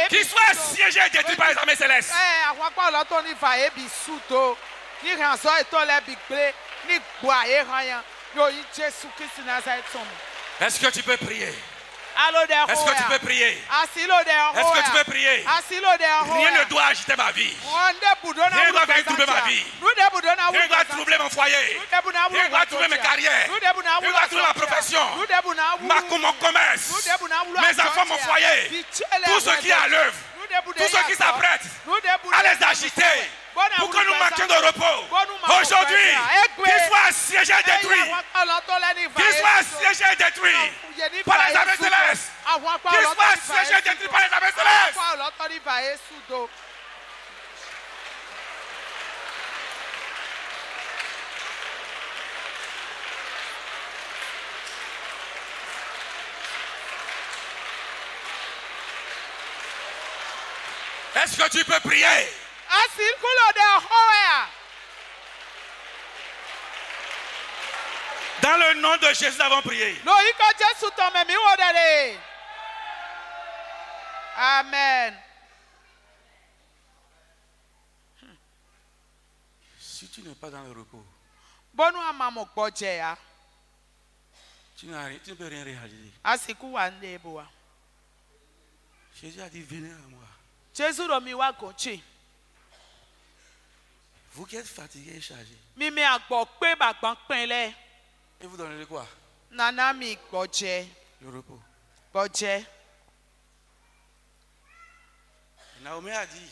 Qu'il soit assiégé et détruit par les armées célestes. Est-ce que tu peux prier? Est-ce que tu peux prier? Est-ce que tu peux prier? Rien ne doit agiter ma vie. Rien ne doit venir troubler ma vie. Rien ne doit troubler mon foyer. Rien ne doit troubler mes carrières. Rien ne doit troubler ma profession. Mon commerce. Mes enfants, mon foyer. Tout ce qui est à l'œuvre. Tout ce qui s'apprête à les agiter. Pour que nous manquions de repos. Aujourd'hui, qu'il soit assiégé et détruit. Qu'il soit assiégé et détruit par les armées célestes. Qu'il soit assiégé et détruit par les armées célestes. va esudo. Est-ce que tu peux prier? Dans le nom de Jésus, nous avons prié. Amen. Si tu n'es pas dans le repos, tu ne peux rien réaliser. Jésus a dit, venez à moi. Vous qui êtes fatigués et chargés. Et vous donnez quoi? Le repos. Naomi a dit,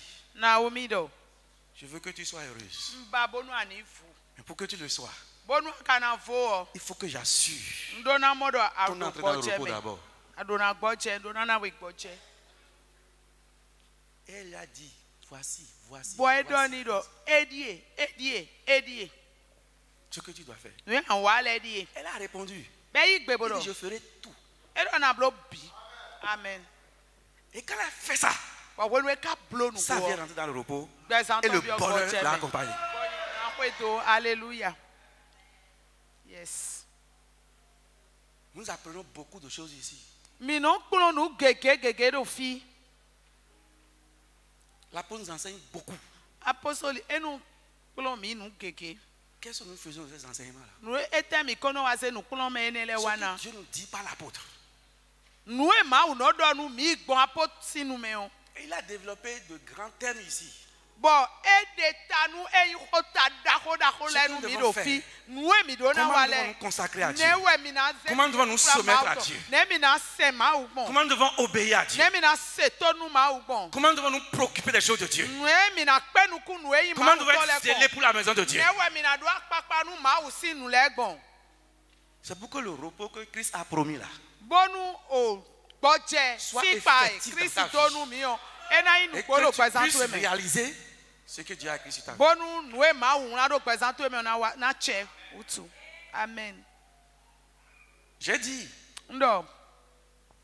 je veux que tu sois heureuse. Mais pour que tu le sois, il faut que j'assure ton entrée dans le repos d'abord. Elle a dit, voici. Ce que tu dois faire. Elle a répondu, je ferai tout. Amen. Et quand elle a fait ça, ça vient rentrer dans le repos et le bonheur l'accompagne. Alléluia. Yes. Nous apprenons beaucoup de choses ici. L'apôtre nous enseigne beaucoup. Qu'est-ce que nous faisons de ces enseignements-là? Dieu nous dit par l'apôtre. Et il a développé de grands thèmes ici. Comment nous devons nous consacrer à Dieu? Comment nous devons nous soumettre à Dieu? Comment nous devons obéir à Dieu? Comment nous devons nous préoccuper des choses de Dieu? Comment nous devons être zélés pour la maison de Dieu? C'est pour que le repos que Christ a promis là soit effectif dans ta vie. Et que tu puisses réaliser ce que Dieu a écrit sur ta vie. Amen. J'ai dit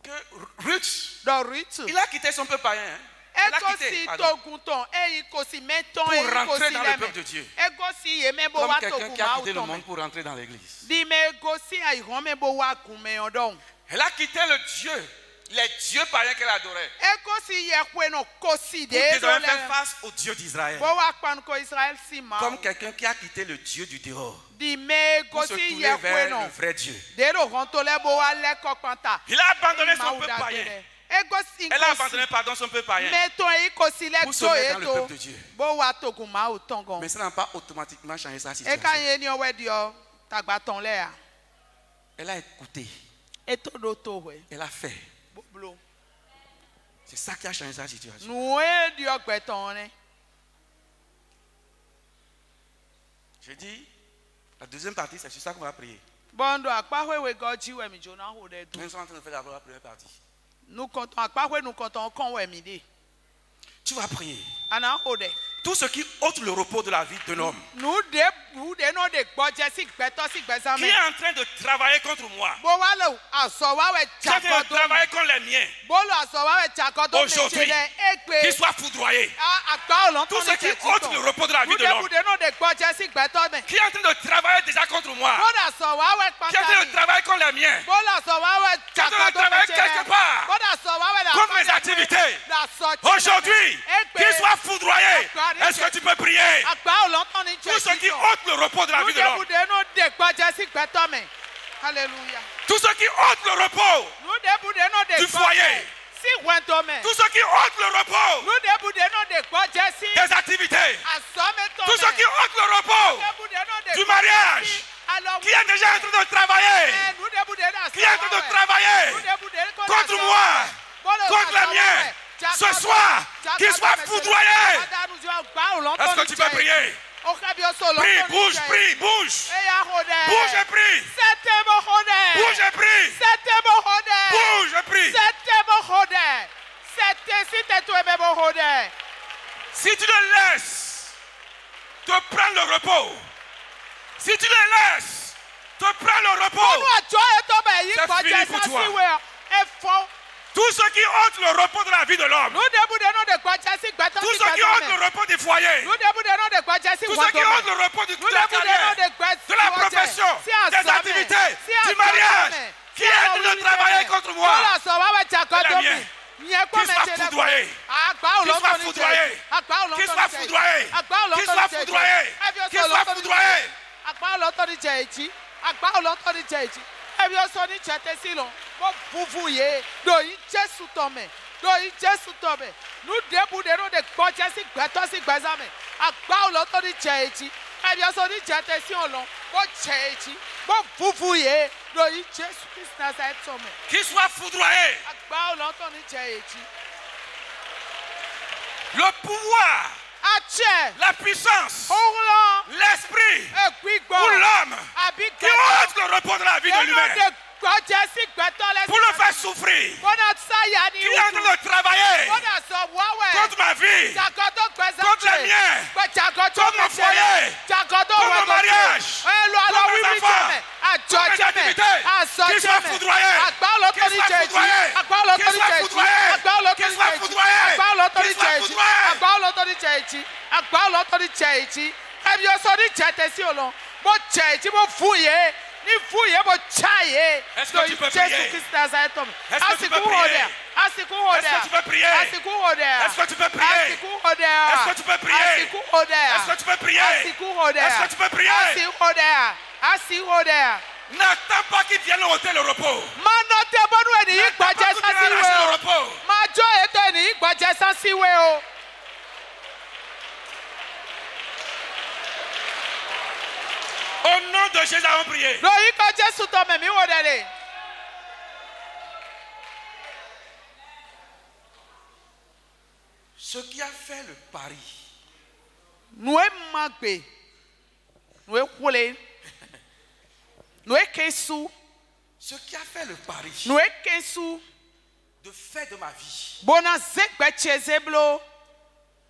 que Ruth, il a quitté son peuple païen. Il a quitté, pour rentrer dans le peuple de Dieu. Comme quelqu'un qui a quitté le monde pour rentrer dans l'église. Elle a quitté le Dieu, les dieux païens qu'elle adorait, pour désormais faire face au Dieu d'Israël. Comme quelqu'un qui a quitté le Dieu du dehors pour se tourner vers le vrai Dieu. Il a abandonné son peuple païen. Elle a abandonné son peuple païen pour se mettre dans le peuple de Dieu. Mais ça n'a pas automatiquement changé sa situation. Elle a écouté. Elle a fait. C'est ça qui a changé sa situation. J'ai dit, la deuxième partie, c'est sur ça qu'on va prier. Nous sommes en train de faire la première partie. Tu vas prier. Tout ce qui ôte le repos de la vie d'un homme, qui est en train de travailler contre moi, qui est en train de travailler contre les miens, aujourd'hui, qu'il soit foudroyé. Tout ce qui ôte le repos de la vie de l'homme, qui est en train de travailler déjà contre moi, qui est en train de travailler contre les miens, qui est en train de travailler quelque part contre mes activités, aujourd'hui, qu'il soit foudroyé. Est-ce que tu peux prier? Tout ce qui ôte le repos de la vie de l'homme, Alléluia. tout ce qui ôte le repos du foyer, tout ce qui ôte le repos des activités, tout ce qui ôte le repos du mariage, qui est déjà en train de travailler, qui est en train de travailler contre moi, contre les miens, ce soir, qu'il soit foudroyé. Est-ce que tu peux prier? Prie, bouge, prie, bouge. Bouge et prie. Bouge et prie. Bouge et prie. Si tu le laisses te prendre le repos, si tu le laisses te prendre le repos, c'est fini pour toi. Tous ceux qui ôtent le repos de la vie de l'homme, tous ceux qui ôtent le repos des foyers, tous ceux qui ôtent le repos de la carrière, de la profession, des activités, du mariage, qui aident de travailler contre moi, qui soit foudroyé, qui soit foudroyé, qui soit foudroyé, qui soit foudroyé, qui soit foudroyé. Qu'il soit foudroyé. Le pouvoir, la puissance, l'esprit ou l'homme qui ôte le repos de la vie de l'humain pour le faire souffrir, qui est en train de travailler contre ma vie, contre les miens, contre mon foyer, contre mon mariage, contre mes enfants, contre mes activités, qu'il soit foudroyé, qu'il soit foudroyé, qu'il soit foudroyé, qu'il soit foudroyé, qu'il soit foudroyé. Est-ce que tu peux prier? Est-ce que tu peux prier? Est-ce que tu peux prier? Est-ce que tu peux prier? Est-ce que tu peux prier? Est-ce que tu peux prier? Est-ce que tu peux prier? N'attends pas qu'il vienne ôter le repos. N'attends pas qu'il vienne arracher le repos. Au nom de Jésus, allons prier. Ce qui a fait le pari. Ce qui a fait le pari de faire de ma vie,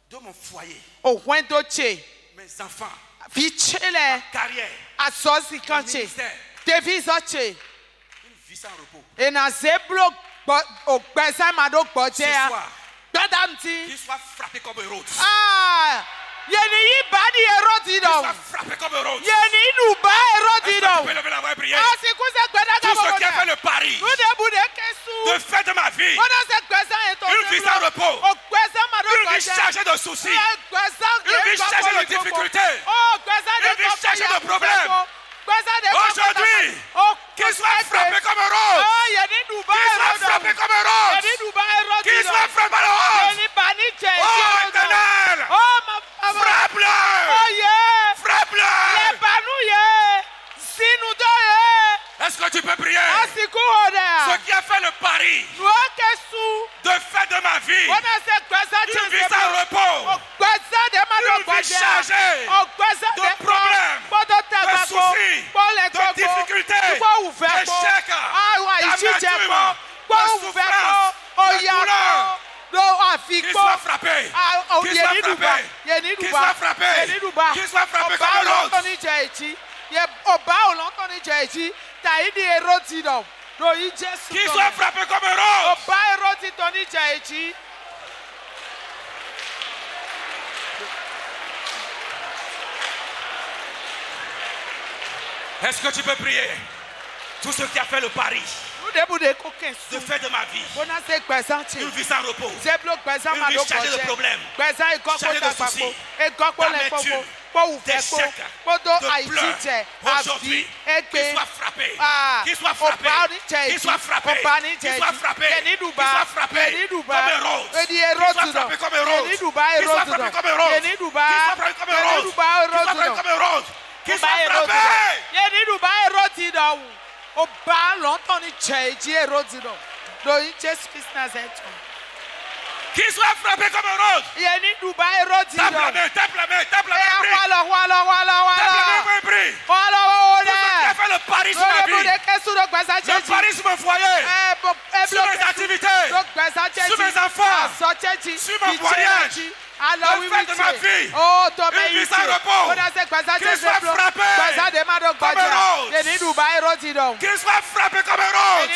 de mon foyer, mes enfants, ma carrière, une vie sans repos. Ce soir, qu'il soit frappé comme Hérode. Qu'il soit frappé comme Hérode. Est-ce que tu peux lever la voix et prier? Tout ce qui a fait le pari de faire de ma vie une vie sans repos, une vie chargée de soucis, une vie chargée de difficultés, une vie chargée de problèmes. Aujourd'hui, qu'il soit frappé comme Hérode. Qu'il soit frappé comme Hérode. Qu'il soit frappé par Hérode. Oh Éternel, frappe-le. Frappe-le. Est-ce que tu peux prier? Ce qui a fait le pari de faire de ma vie une vie sans repos, une vie chargée de problèmes, de soucis, de difficultés, d'échecs, d'amertume, de souffrance, de douleur. Qu'il soit frappé, qu'il soit frappé, qu'il soit frappé, qu'il soit frappé comme l'autre. Qu'il soit frappé comme Hérode. Est-ce que tu peux prier? Tout ce qui a fait le pari de faire de ma vie une vie sans repos, une vie chargée de problèmes, chargée de soucis, d'amertume, d'échecs, de pleurs. Aujourd'hui, qu'il soit frappé, qu'il soit frappé, qu'il soit frappé, qu'il soit frappé, qu'il soit frappé comme Hérode, qu'il soit frappé comme Hérode, qu'il soit frappé comme Hérode, qu'il soit frappé comme Hérode, qu'il soit frappé comme Hérode, qu'il soit frappé. Qu'il soit frappé comme Hérode. Tape la main, tape la main, tape la main, prie. Tape la main, prie. Tout ce qui a fait le pari sur ma vie, le pari sur mon foyer, sur mes activités, sur mes enfants, sur mon voyage, le fait de ma vie, une vie sans repos, qu'il soit frappé comme un rose. Qu'il soit frappé comme un rose.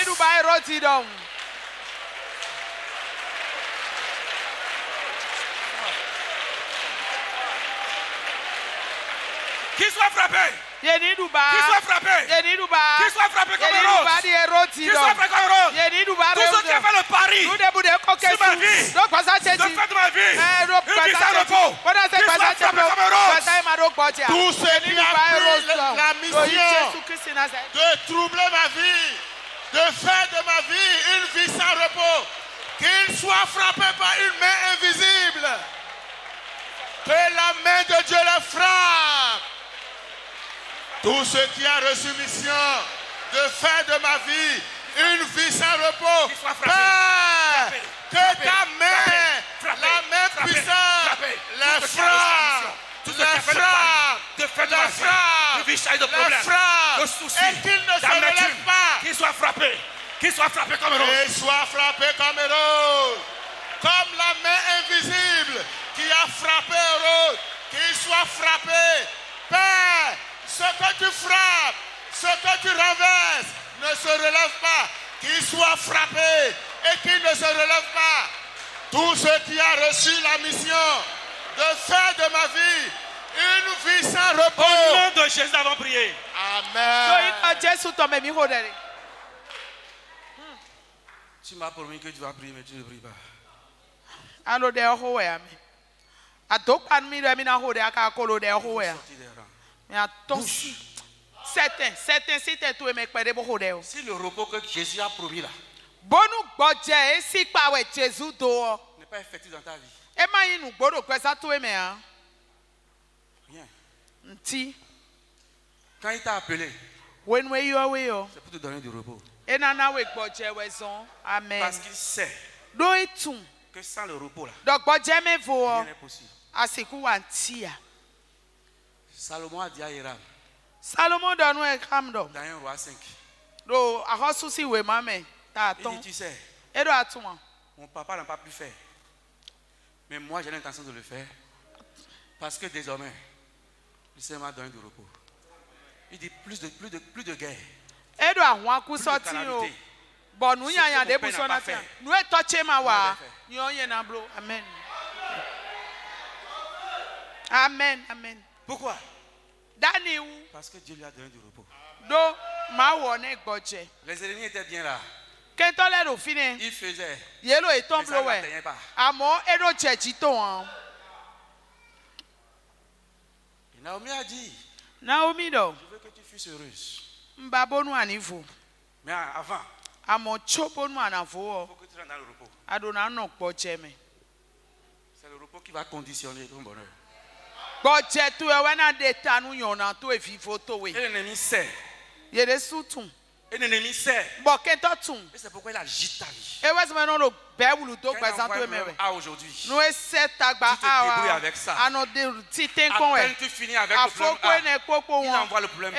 Qu'il soit frappé. Qu'il soit frappé. Qu'il soit frappé comme un rose. Qu'il soit frappé comme un rose. Tous ceux qui ont fait le pari sur ma vie, de faire de ma vie, une vie sans repos, qu'il soit frappé comme un rose. Tous ceux qui ont pris la mission de troubler ma vie, de faire de ma vie une vie sans repos, qu'ils soient frappés par une main invisible. Que la main de Dieu les frappe. Tous ceux qui ont reçu mission de faire de ma vie une vie sans repos, Père, que ta main, la main puissante, les frappe, et qu'ils ne se relèvent pas, qu'ils soient frappés comme un rose. Qu'ils soient frappés comme un rose, comme la main invisible qui a frappé un rose, qu'ils soient frappés, Père. Ce que tu frappes, ce que tu renverses, ne se relève pas. Qu'il soit frappé et qu'il ne se relève pas. Tous ceux qui ont reçu la mission de faire de ma vie une vie sans repos. Au nom de Jésus, avons prié. Amen. Tu m'as promis que tu vas prier, mais tu ne pries pas. Si le repos que Jésus a promis là n'est pas effectif dans ta vie, rien. Quand il t'a appelé, c'est pour te donner du repos. Parce qu'il sait que sans le repos là, rien n'est possible. Salomon a dit à Hiram, dans 1 roi 5, il dit, tu sais, mon papa n'a pas pu faire, mais moi j'ai l'intention de le faire, parce que désormais, le Seigneur m'a donné du repos. Il dit, plus de guerre, plus de calamité. Amen. Amen. Pourquoi? Daniel. Parce que Dieu lui a donné du repos. Les ennemis étaient bien là. Ils faisaient. Mais ça ne l'atteignait pas. Et Naomi a dit, je veux que tu fusses heureuse. Mais avant, il faut que tu rentres dans le repos. C'est le repos qui va conditionner ton bonheur. Et l'ennemi sait. Et l'ennemi sait. Et c'est pourquoi il agite ta vie. Quand il a aujourd'hui, tu te débrouilles avec ça. À peine tu finis avec le problème A, il envoie le problème B.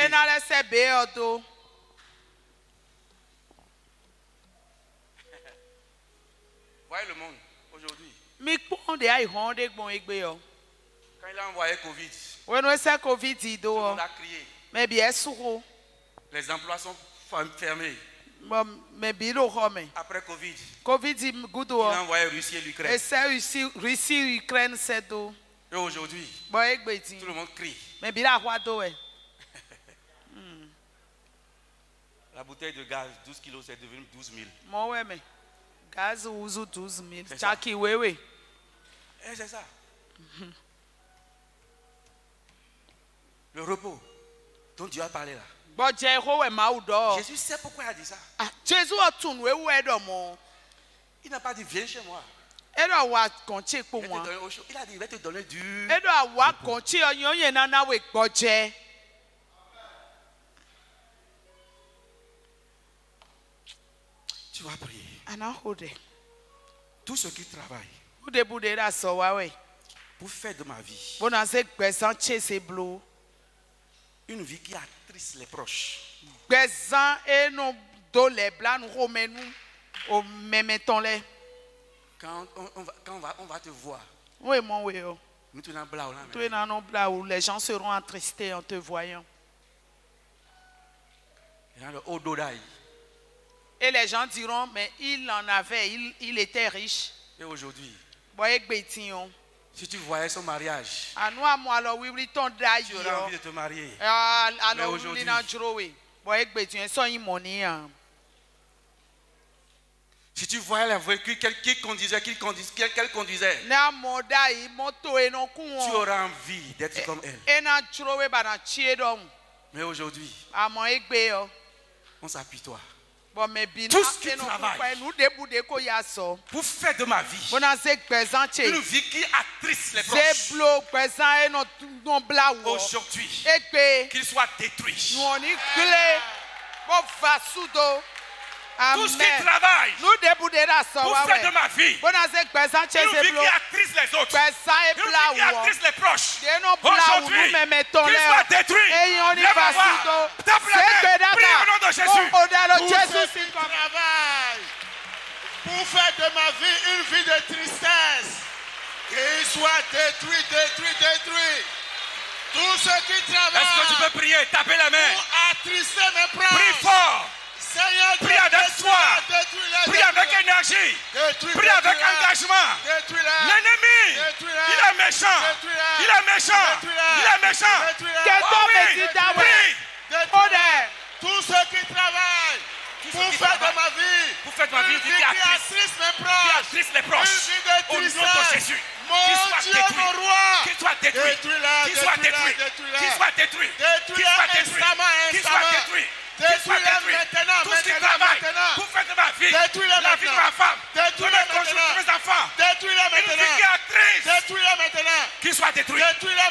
Voyez le monde aujourd'hui. Quand il a envoyé Covid, tout le monde a crié. Les emplois sont fermés. Après Covid, il a envoyé Russie et l'Ukraine. Et aujourd'hui, tout le monde crie. La bouteille de gaz, 12 kilos, c'est devenu 12 000. Gaz ou 12 000. C'est ça. Le repos dont Dieu a parlé là. Jésus sait pourquoi il a dit ça. Il n'a pas dit viens chez moi. Il a dit il va te donner du repos. Tu vas prier. Tous ceux qui travaillent pour faire de ma vie une vie qui attriste les proches, Quand on va te voir. Oui, mon oui. Les gens seront attristés en te voyant. Et les gens diront, mais il en avait, il était riche. Et aujourd'hui, si tu voyais son mariage, tu auras envie de te marier. Mais aujourd'hui, si tu voyais la voiture qu'elle conduisait, tu auras envie d'être comme elle. Mais aujourd'hui, on s'apitoie. Tout ce qui travaille pour faire de ma vie une vie qui attriste les proches, aujourd'hui, qu'il soit détruit. Tout ce qui travaille pour faire de ma vie une vie qui attriste les autres, une vie qui attriste les proches, aujourd'hui, qu'il soit détruit. Lève-moi, tape la main, prie au nom de Jésus. Tout ce qui travaille pour faire de ma vie une vie de tristesse, qu'il soit détruit, détruit, détruit. Tout ce qui travaille. Est-ce que tu peux prier, taper la main, pour attrister mes proches, prie fort. Seigneur, prie avec foi, prie avec énergie, prie avec engagement. L'ennemi, il est méchant, il est méchant, il est méchant. Tout ce qui travaille pour faire de ma vie une vie qui attriste mes proches, au nom de Jésus, qu'il soit détruit, qu'il soit détruit, qu'il soit détruit, qu'il soit détruit, qu'il soit détruit. Détruis-le maintenant, tout ce qui travaille pour faire de ma vie, la vie de ma femme, de mes conjoints, de mes enfants, détruis-le maintenant, une vie qui attriste, détruis-le maintenant, qu'il soit détruit,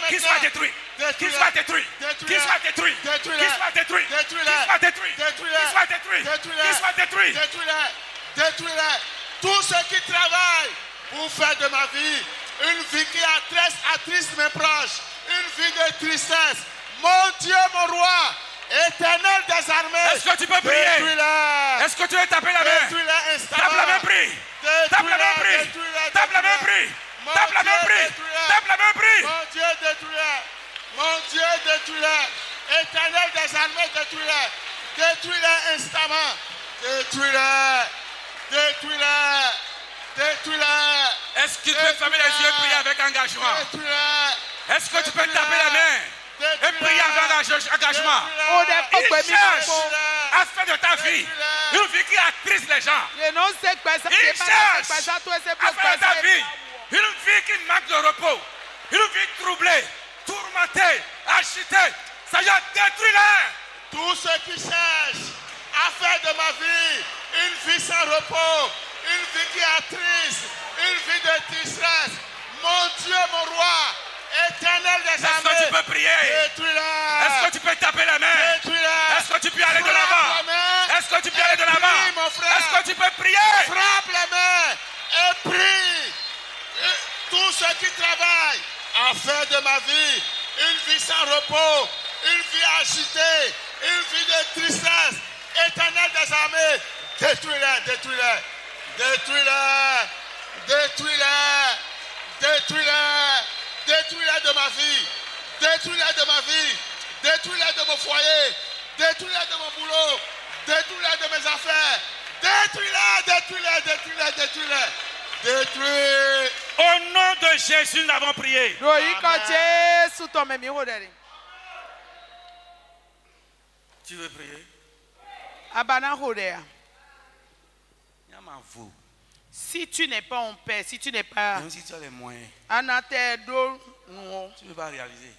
qu'il soit détruit, qu'il soit détruit, qu'il soit détruit, qu'il soit détruit, qu'il soit détruit, qu'il soit détruit, qu'il soit détruit, détruis-le. Tout ce qui travaille pour faire de ma vie une vie qui attriste mes proches, une vie de tristesse, mon Dieu, mon roi, Éternel des armées, est-ce que tu peux prier? Est-ce que tu veux taper la main? Tape la main, prie. Tape la main, prie. Tape la main, prie. Tape la main, prie. Tape la main, prie. Mon Dieu, détruis-le. Mon Dieu, détruis-le. Éternel des armées, détruis-le. Détruis-le instamment. Détruis-le. Détruis-le. Détruis-le. Est-ce que tu peux fermer les yeux et prier avec engagement? Détruis-le. Est-ce que tu peux taper la main et prier avec engagement? Il cherche à faire de ta vie une vie qui attriste les gens. Il cherche à faire de ta vie une vie qui manque de repos, une vie troublée, tourmentée, agitée. Seigneur, détruis-les. Tous ceux qui cherchent à faire de ma vie une vie sans repos, une vie qui attriste, une vie de tristesse, mon Dieu, mon roi, Éternel des armées, est-ce que tu peux prier? Est-ce que tu peux taper la main? Est-ce que tu peux aller de l'avant? Est-ce que tu peux aller de l'avant? Est-ce que tu peux prier? Frappe la main et prie. Tous ceux qui travaillent à faire de ma vie une vie sans repos, une vie agitée, une vie de tristesse, Éternel des armées, détruis-les, détruis-les, détruis-les, détruis-les, détruis-les. Détruis-la de ma vie, détruis-la de ma vie, détruis-la de mon foyer, détruis-la de mon boulot, détruis-la de mes affaires, détruis-la, détruis-la, détruis-la, détruis-la, détruis. Au nom de Jésus, nous avons prié. Tu veux prier? Si tu n'es pas en paix, si tu n'es pas... Même si tu as les moyens, tu ne peux pas réaliser.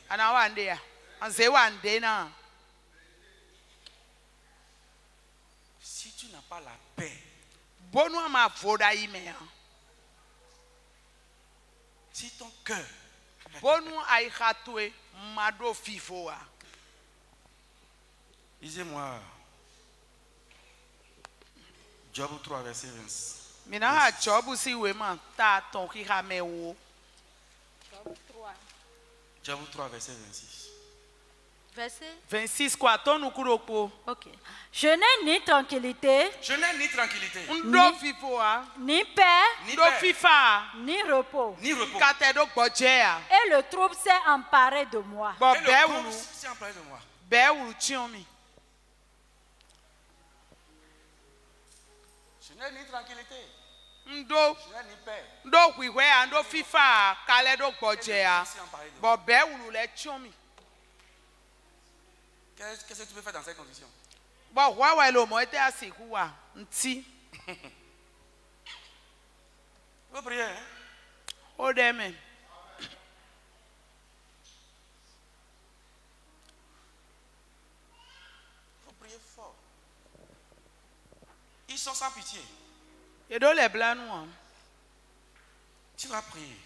Si tu n'as pas la paix, si ton cœur... Lisez-moi Job 3, verset 26. Job 3, verset 26. Verset 26 quoi, ton ukuropo. Ok. Je n'ai ni tranquillité. Je n'ai ni tranquillité. Ni paix. Ni paix. Ni repos. Ni repos. Et le trouble s'est emparé de moi. Et le trouble s'est emparé de moi. Je n'ai ni tranquillité. Je n'ai ni paix. Qu'est-ce que tu peux faire dans ces conditions? Vous priez, hein? Oh, demain. Vous priez fort. Ils sont sans pitié. Tu vas prier.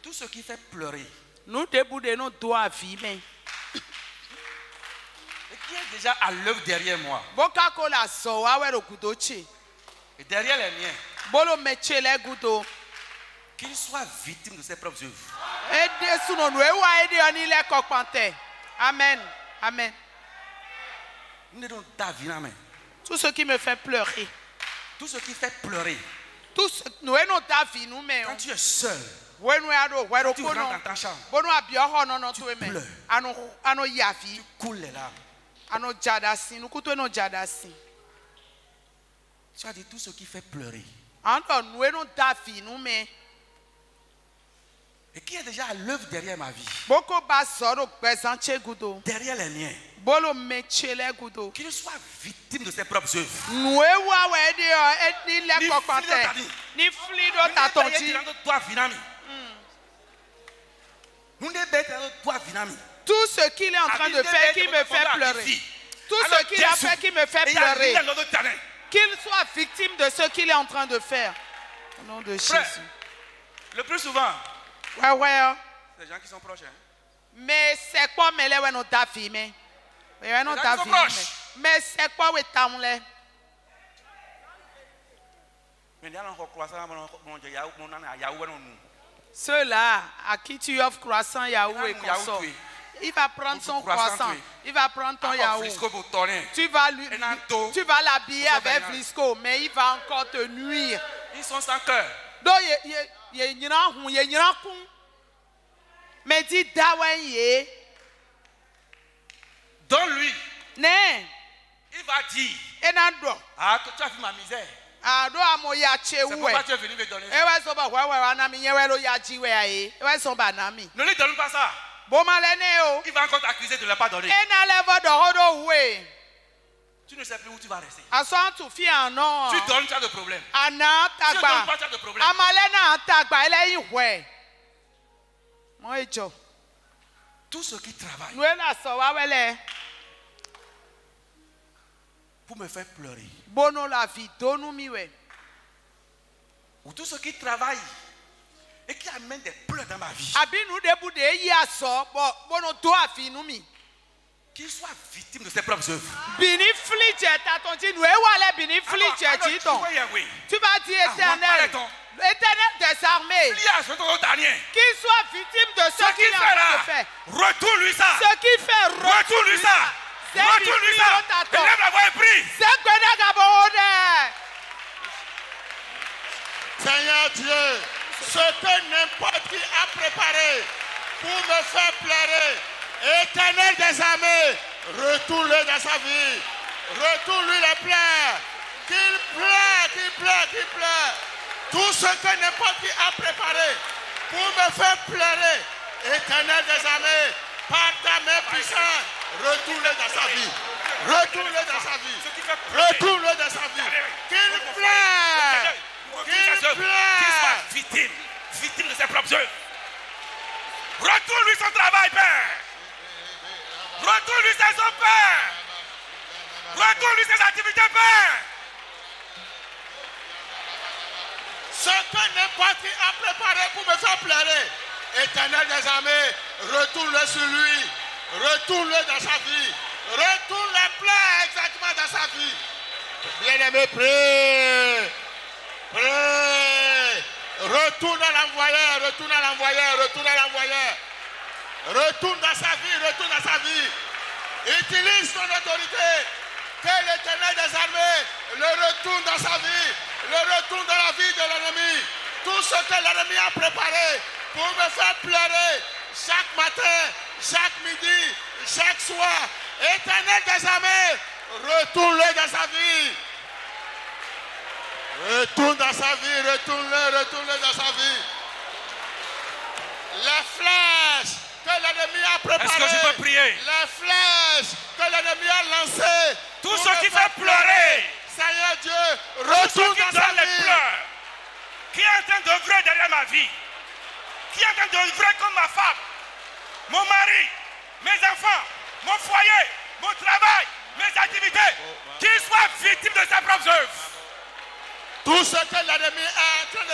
Tout ce qui fait pleurer. Et qui est déjà à l'œuvre derrière moi. Et derrière les miens. Qu'il soit victime de ses propres œuvres. Amen. Amen. Tout ce qui me fait pleurer. Tout ce qui fait pleurer. Quand tu es seul. Quand tu rentres dans ta chambre. Tu pleures. Tu coules les larmes. Tu as dit tout ce qui fait pleurer. Et qui est déjà à l'œuvre derrière ma vie. Derrière les miens. Qu'il soit victime de ses propres œuvres. Tout ce qu'il est en train de faire qui me fait pleurer. Tout ce qu'il a fait qui me fait pleurer. Qu'il soit victime de ce qu'il est en train de faire. Au nom de Jésus. Le plus souvent. C'est les gens qui sont proches. Hein? Mais c'est quoi mais les gens qui sont filmés? Mais c'est quoi oui tamle? Ceux-là à qui tu offres croissant yaourt et consort. Il va prendre son croissant. Il va prendre ton yaourt. Tu vas l'habiller avec Vlisco, mais il va encore te nuire. Ils sont sans cœur. Donc, mais dis dawenye. Donne-lui. Ne. Il va dire. Ah, tu as vu ma misère. C'est pourquoi tu es venu me donner ça. Ne lui donne pas ça. Il va encore t'accuser de ne pas donner. Tu ne sais plus où tu vas rester. Tu donnes, tu as de problème. Tu ne donnes pas, tu as de problème. Tout ce qui travaille pour me faire pleurer. Ou tout ce qui travaille et qui amène des pleurs dans ma vie. Qu'il soit victime de ses propres œuvres. Tu vas dire éternel. Éternel des armées. Qu'il soit victime de ce qu'il est en train de faire. Retourne-lui ça. Ce qu'il fait, retourne-lui ça. Retourne-lui ça. Élève la voix et prie. Seigneur Dieu, ce que n'importe qui a préparé pour me faire pleurer, Éternel des armées, retourne-le dans sa vie. Retourne-lui les pleurs. Qu'il pleure, qu'il pleure, qu'il pleure. Tout ce que n'importe qui a préparé pour me faire pleurer, Éternel des armées, par ta main puissante, retourne-le dans sa vie. Retourne-le dans sa vie. Retourne-le dans sa vie. Qu'il pleure. Qu'il pleure. Qu'il soit victime de ses propres œuvres. Retourne-lui son travail, Père. Retourne-lui ses œuvres, Père. Retourne-lui ses activités, Père. Ce que n'importe qui a préparé pour me faire pleurer, Éternel des armées, retourne-le sur lui. Retourne-le dans sa vie. Retourne les pleurs exactement dans sa vie. Bien-aimé, prie. Prie. Retourne à l'envoyeur, retourne à l'envoyeur, retourne à l'envoyeur. Retourne dans sa vie, retourne dans sa vie. Utilise ton autorité. Que l'Éternel des armées le retourne dans sa vie, le retourne dans la vie de l'ennemi. Tout ce que l'ennemi a préparé pour me faire pleurer chaque matin, chaque midi, chaque soir. Éternel des armées, retourne-le dans sa vie. Retourne dans sa vie, retourne-le dans sa vie. Les flèches que l'ennemi a préparées. Est-ce que je peux prier? Les flèches que l'ennemi a lancées. Tout ce qui fait pleurer. Seigneur Dieu, retourne dans sa vie. Pleurs, qui est en train d'œuvrer derrière ma vie, qui est en train d'œuvrer comme ma femme, mon mari, mes enfants, mon foyer, mon travail, mes activités, qu'il soit victime de sa propre œuvre. Tout ce que l'ennemi est en train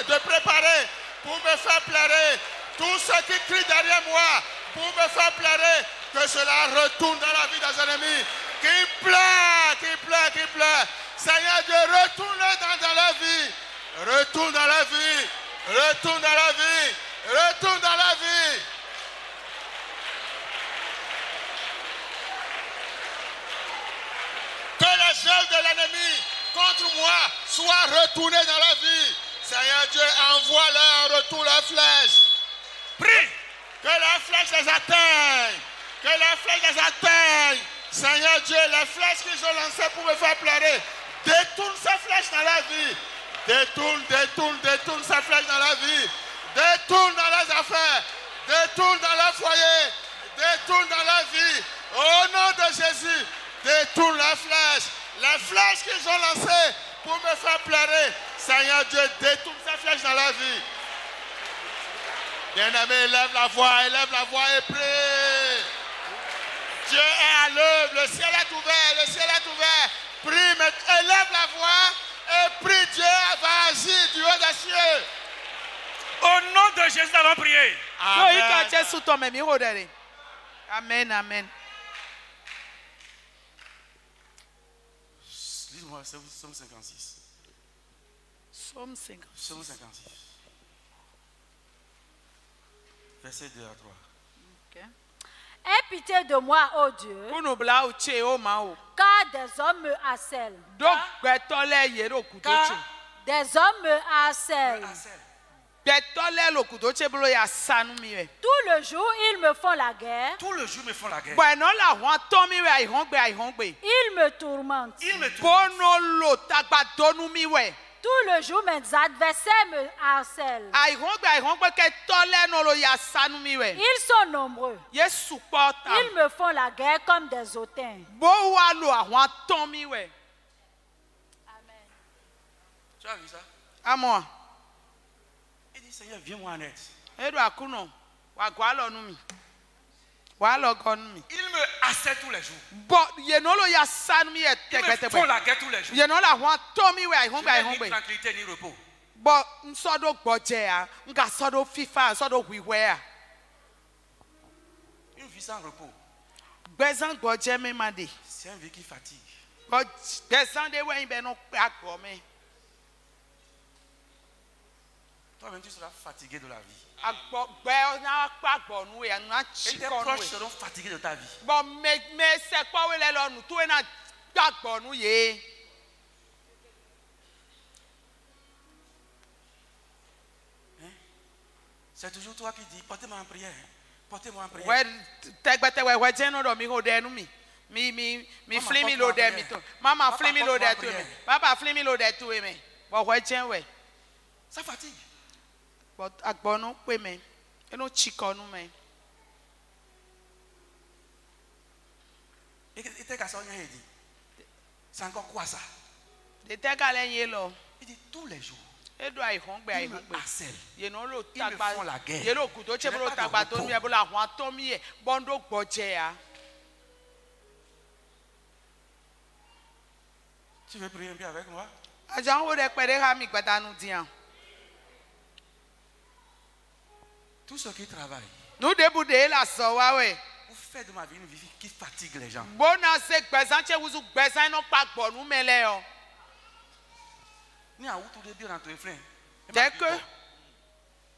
de préparer pour me faire pleurer, tout ce qui crie derrière moi pour me faire pleurer, que cela retourne dans la vie des ennemis. Qui pleure. Seigneur Dieu, retourne dans la vie. Retourne dans la vie. Retourne dans la vie. Retourne dans la vie. Que les œuvres de l'ennemi contre moi soient retournées dans la vie. Seigneur Dieu, envoie-leur en retour la flèche. Prie. Que la flèche les atteigne. Que la flèche les atteigne. Seigneur Dieu, les flèches qu'ils ont lancées pour me faire pleurer, détourne ces flèches dans la vie. Détourne ces flèches dans la vie. Détourne dans les affaires. Détourne dans leur foyer. Détourne dans la vie. Au nom de Jésus, détourne la flèche. Les flèches qu'ils ont lancées pour me faire pleurer. Seigneur Dieu, détourne ces flèches dans la vie. Bien-aimé, élève la voix et prie. Dieu est à l'œuvre, le ciel est ouvert, Prie, mais élève la voix et prie, Dieu va agir du haut des cieux. Au nom de Jésus, nous allons prier. Amen, amen. Lis-moi, c'est Psaume 56. Psaume 56. Psaume 56. Verset 2 à 3. Okay. Aie pitié de moi, ô Dieu, car des hommes me harcèlent. Car des hommes me harcèlent. Tout le jour, ils me font la guerre. Tout le jour, ils me font la guerre. Ils me tourmentent. Tout le jour, mes adversaires me harcèlent. Ils sont nombreux. Ils me font la guerre comme des hautains. Amen. Tu as vu ça? À moi. Il dit, Seigneur, viens-moi en aide. Il me harcèle tous les jours. Ils me font la guerre tous les jours. Je n'ai ni tranquillité ni repos. Une vie sans repos, c'est une vie qui fatigue. Toi-même, tu seras fatigué de la vie. Et tes proches seront fatigués de ta vie. C'est toujours toi qui dis, portez-moi en prière. Portez-moi en prière. Ça fatigue. Et c'est encore quoi ça? Il dit tous les jours. Ils me harcèlent. Ils me font la guerre. Tu veux prier un peu avec moi? Tous ceux qui travaillent, vous faites de ma vie une vie qui fatigue les gens.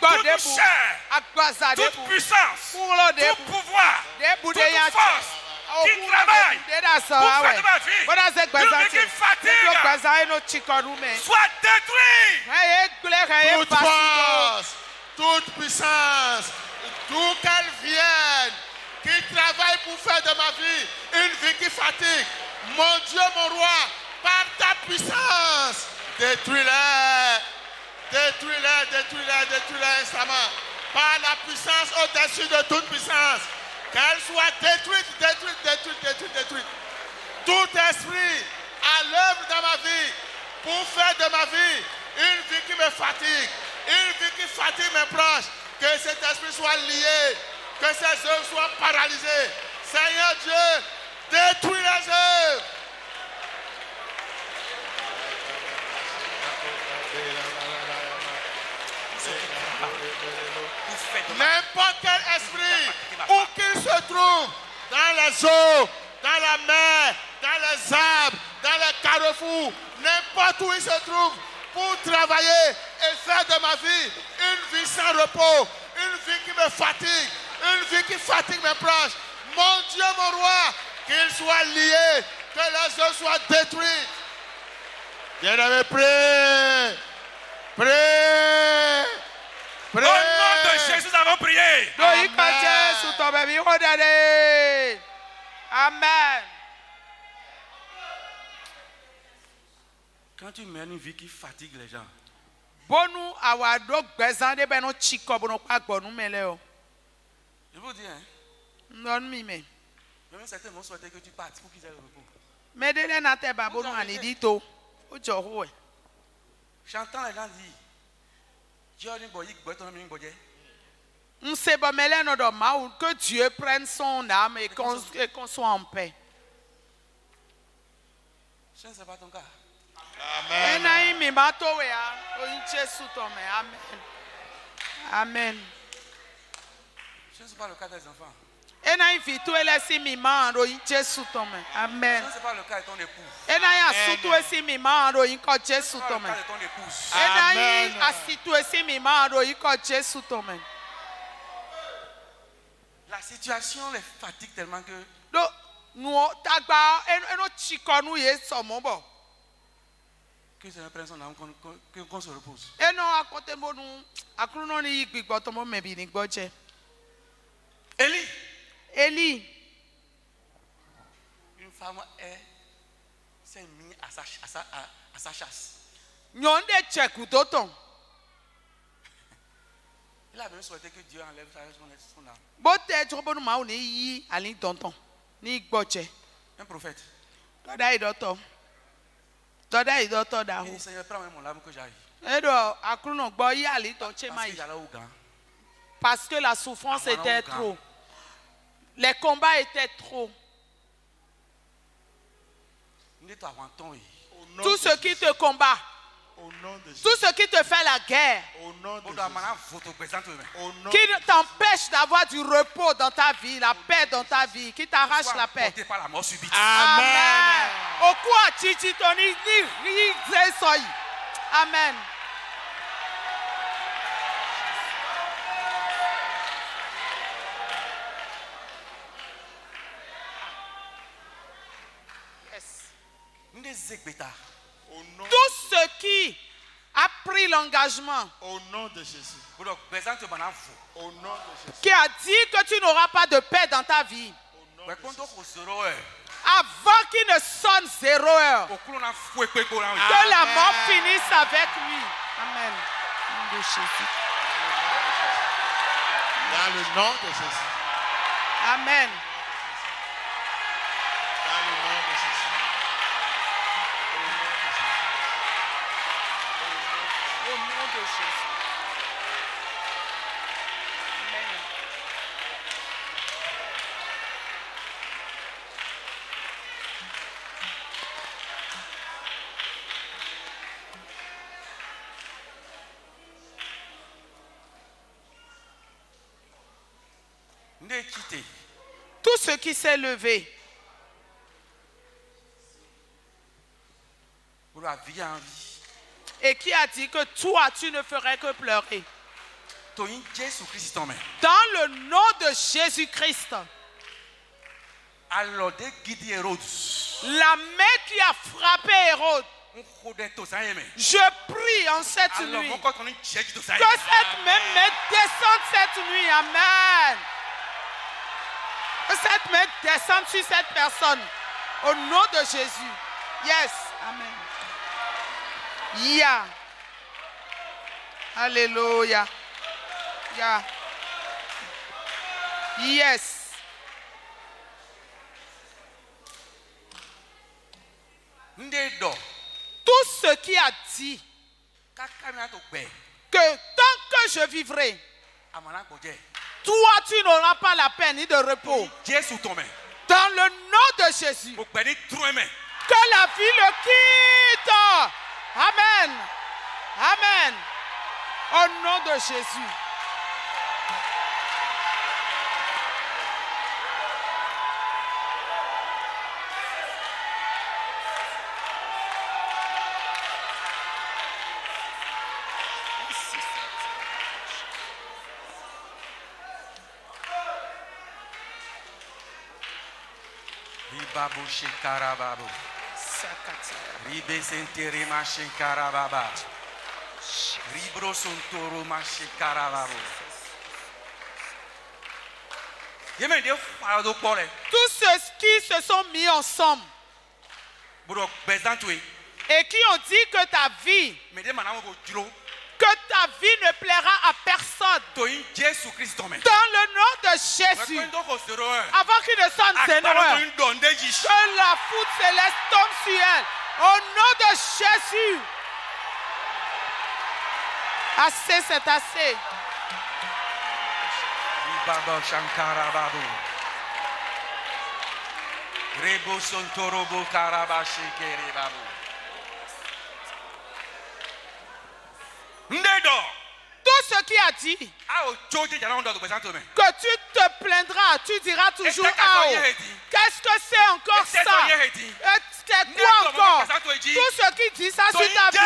toute chair, toute puissance, tout pouvoir, toute force qui travaille pour faire de ma vie une vie qui fatigue soit détruite. Toute force, toute puissance, d'où qu'elle vienne, qui travaille pour faire de ma vie une vie qui fatigue. Mon Dieu, mon roi, par ta puissance, détruis-les. Détruis-les, détruis-les, détruis-les instamment. Par la puissance au-dessus de toute puissance. Qu'elle soit détruite, détruite, détruite, détruite, détruite. Tout esprit à l'œuvre dans ma vie pour faire de ma vie une vie qui me fatigue, une vie qui fatigue mes proches. Que cet esprit soit lié, que ces œuvres soient paralysées. Seigneur Dieu, détruis les œuvres. N'importe quel esprit, où qu'il se trouve, dans les eaux, dans la mer, dans les arbres, dans les carrefours, n'importe où il se trouve, pour travailler et faire de ma vie une vie sans repos, une vie qui me fatigue, une vie qui fatigue mes proches. Mon Dieu, mon roi, qu'ils soient liés, que les eaux soient détruites. Bien-aimé, prie, prie. Au nom de Jésus, nous avons prié. Amen. Quand tu mènes une vie qui fatigue les gens, je vous dis, hein, même certains vont souhaiter que tu partes pour qu'ils aient le repos. J'entends les gens dire, que Dieu prenne son âme et qu'on soit en paix. Ce n'est pas ton cas. Amen. Amen. Ce n'est pas le cas des enfants. Amen. Ce n'est pas le cas de ton époux. La situation les fatigue tellement que c'est un prince qu'on se repose. Élie. Une femme s'est mise à sa chasse. Il a même souhaité que Dieu enlève son âme. Un prophète. Il Seigneur, prends mon âme que j'aille. Parce que la souffrance était trop. Les combats étaient trop. Tout ce qui te combat, tout ce qui te fait la guerre, qui t'empêche d'avoir du repos dans ta vie, la paix dans ta vie, qui t'arrache la paix. Amen. Amen. Tout ce qui a pris l'engagement, au nom de Jésus, qui a dit que tu n'auras pas de paix dans ta vie, avant qu'il ne sonne 0 heure, que la mort finisse avec lui. Amen. Dans le nom de Jésus. Amen. Dans le nom de Jésus. Au nom de Jésus. Amen. Tout ce qui s'est levé pour la vie en vie et qui a dit que toi tu ne ferais que pleurer, Dans le nom de Jésus-Christ. La main qui a frappé Hérode. Je prie en cette nuit que cette même main descende cette nuit. Amen. Que cette main descende sur cette personne. Au nom de Jésus. Yes. Amen. Yeah. Alléluia. Yeah. Yes. Tout ce qui a dit que tant que je vivrai, toi tu n'auras pas la peine ni de repos. Dans le nom de Jésus, que la vie le quitte. Amen. Amen. Au nom de Jésus. Babu Shikarababu. Ribe Sentere Mashikarababa. Ribro Sontoro Mashikarababu. Tous ceux qui se sont mis ensemble et qui ont dit que ta vie ne plaira à personne. Dans le nom de Jésus. Avant qu'il ne sonne Seigneur. Que la foudre céleste tombe sur elle. Au nom de Jésus. Assez, c'est assez. Baba Shankara Babu. Rebo Sontorobo Karabashi Kere Babu. Tout ce qui a dit que tu te plaindras, tu diras toujours qu'est-ce que c'est encore ça? C'est quoi encore? Tout ce qui dit ça sur ta vie,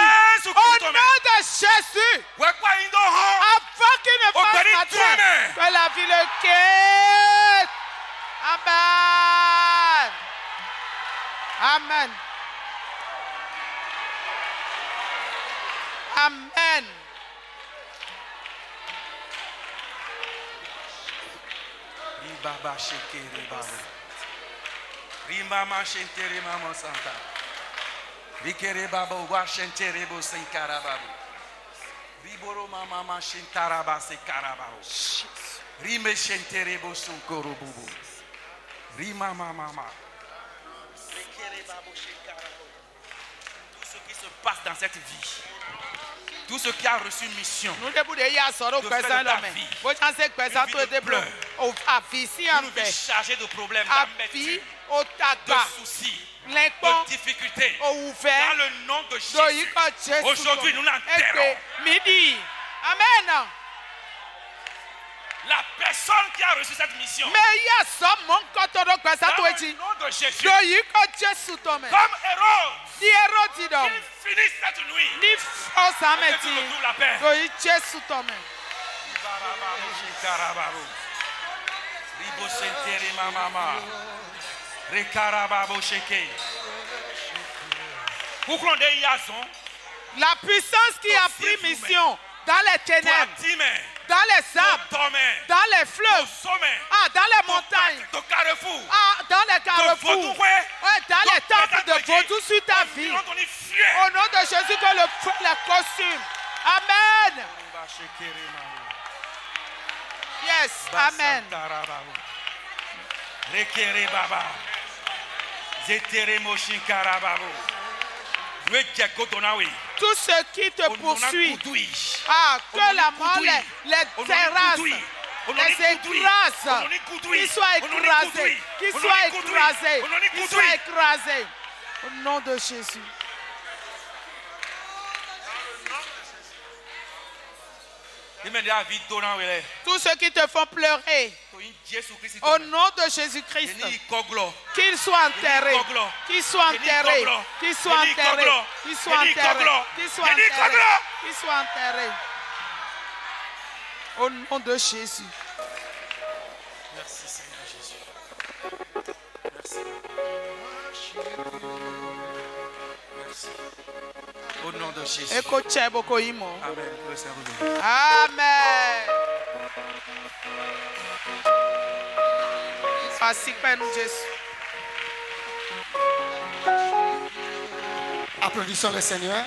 au nom de Jésus, avant qu'il ne fasse la terre, que la vie le quitte. Amen. Amen. Amen. Baba Shekere Babu. Rimama Shentere Mama Santa. Rikere Babu Washentere Bo Senkara Babu. Riboro Mama Shentara Base Karababu. Rime Shentere Bo Sunkoro Bubu. Rima Mama. Rikere Babu Shenkara. Tout ce qui se passe dans cette vie. Tout ce qui a reçu mission. Nous devons faire ta vie. Une vie chargée de problèmes, d'amertume, de soucis, de difficultés. Dans le nom de Jésus. Aujourd'hui, nous l'enterrons. Amen. La personne qui a reçu cette mission. Dans le nom de Jésus. Comme Hérode. Qu'il finisse cette nuit. Que tu me trouves la paix. La puissance qui a pris mission dans les ténèbres, dans les arbres, dans les fleuves, dans les montagnes, dans les carrefours, dans les temples de vaudou sur ta vie. Au nom de Jésus, que le feu les consume. Amen. Yes, amen. Tout ce qui te poursuit, que la mort les terrasse, les écrase, qu'ils soient écrasés, qu'ils soient écrasés, qu'ils soient écrasés. Au nom de Jésus. Tous ceux qui te font pleurer, au nom de Jésus-Christ, qu'ils soient enterrés, qu'ils soient enterrés, qu'ils soient enterrés, qu'ils soient enterrés, qu'ils soient enterrés, qu'ils soient enterrés. Au nom de Jésus. Merci Seigneur Jésus. Merci. Merci. Au nom de Jésus. Amen. Amen. Applaudissons le Seigneur.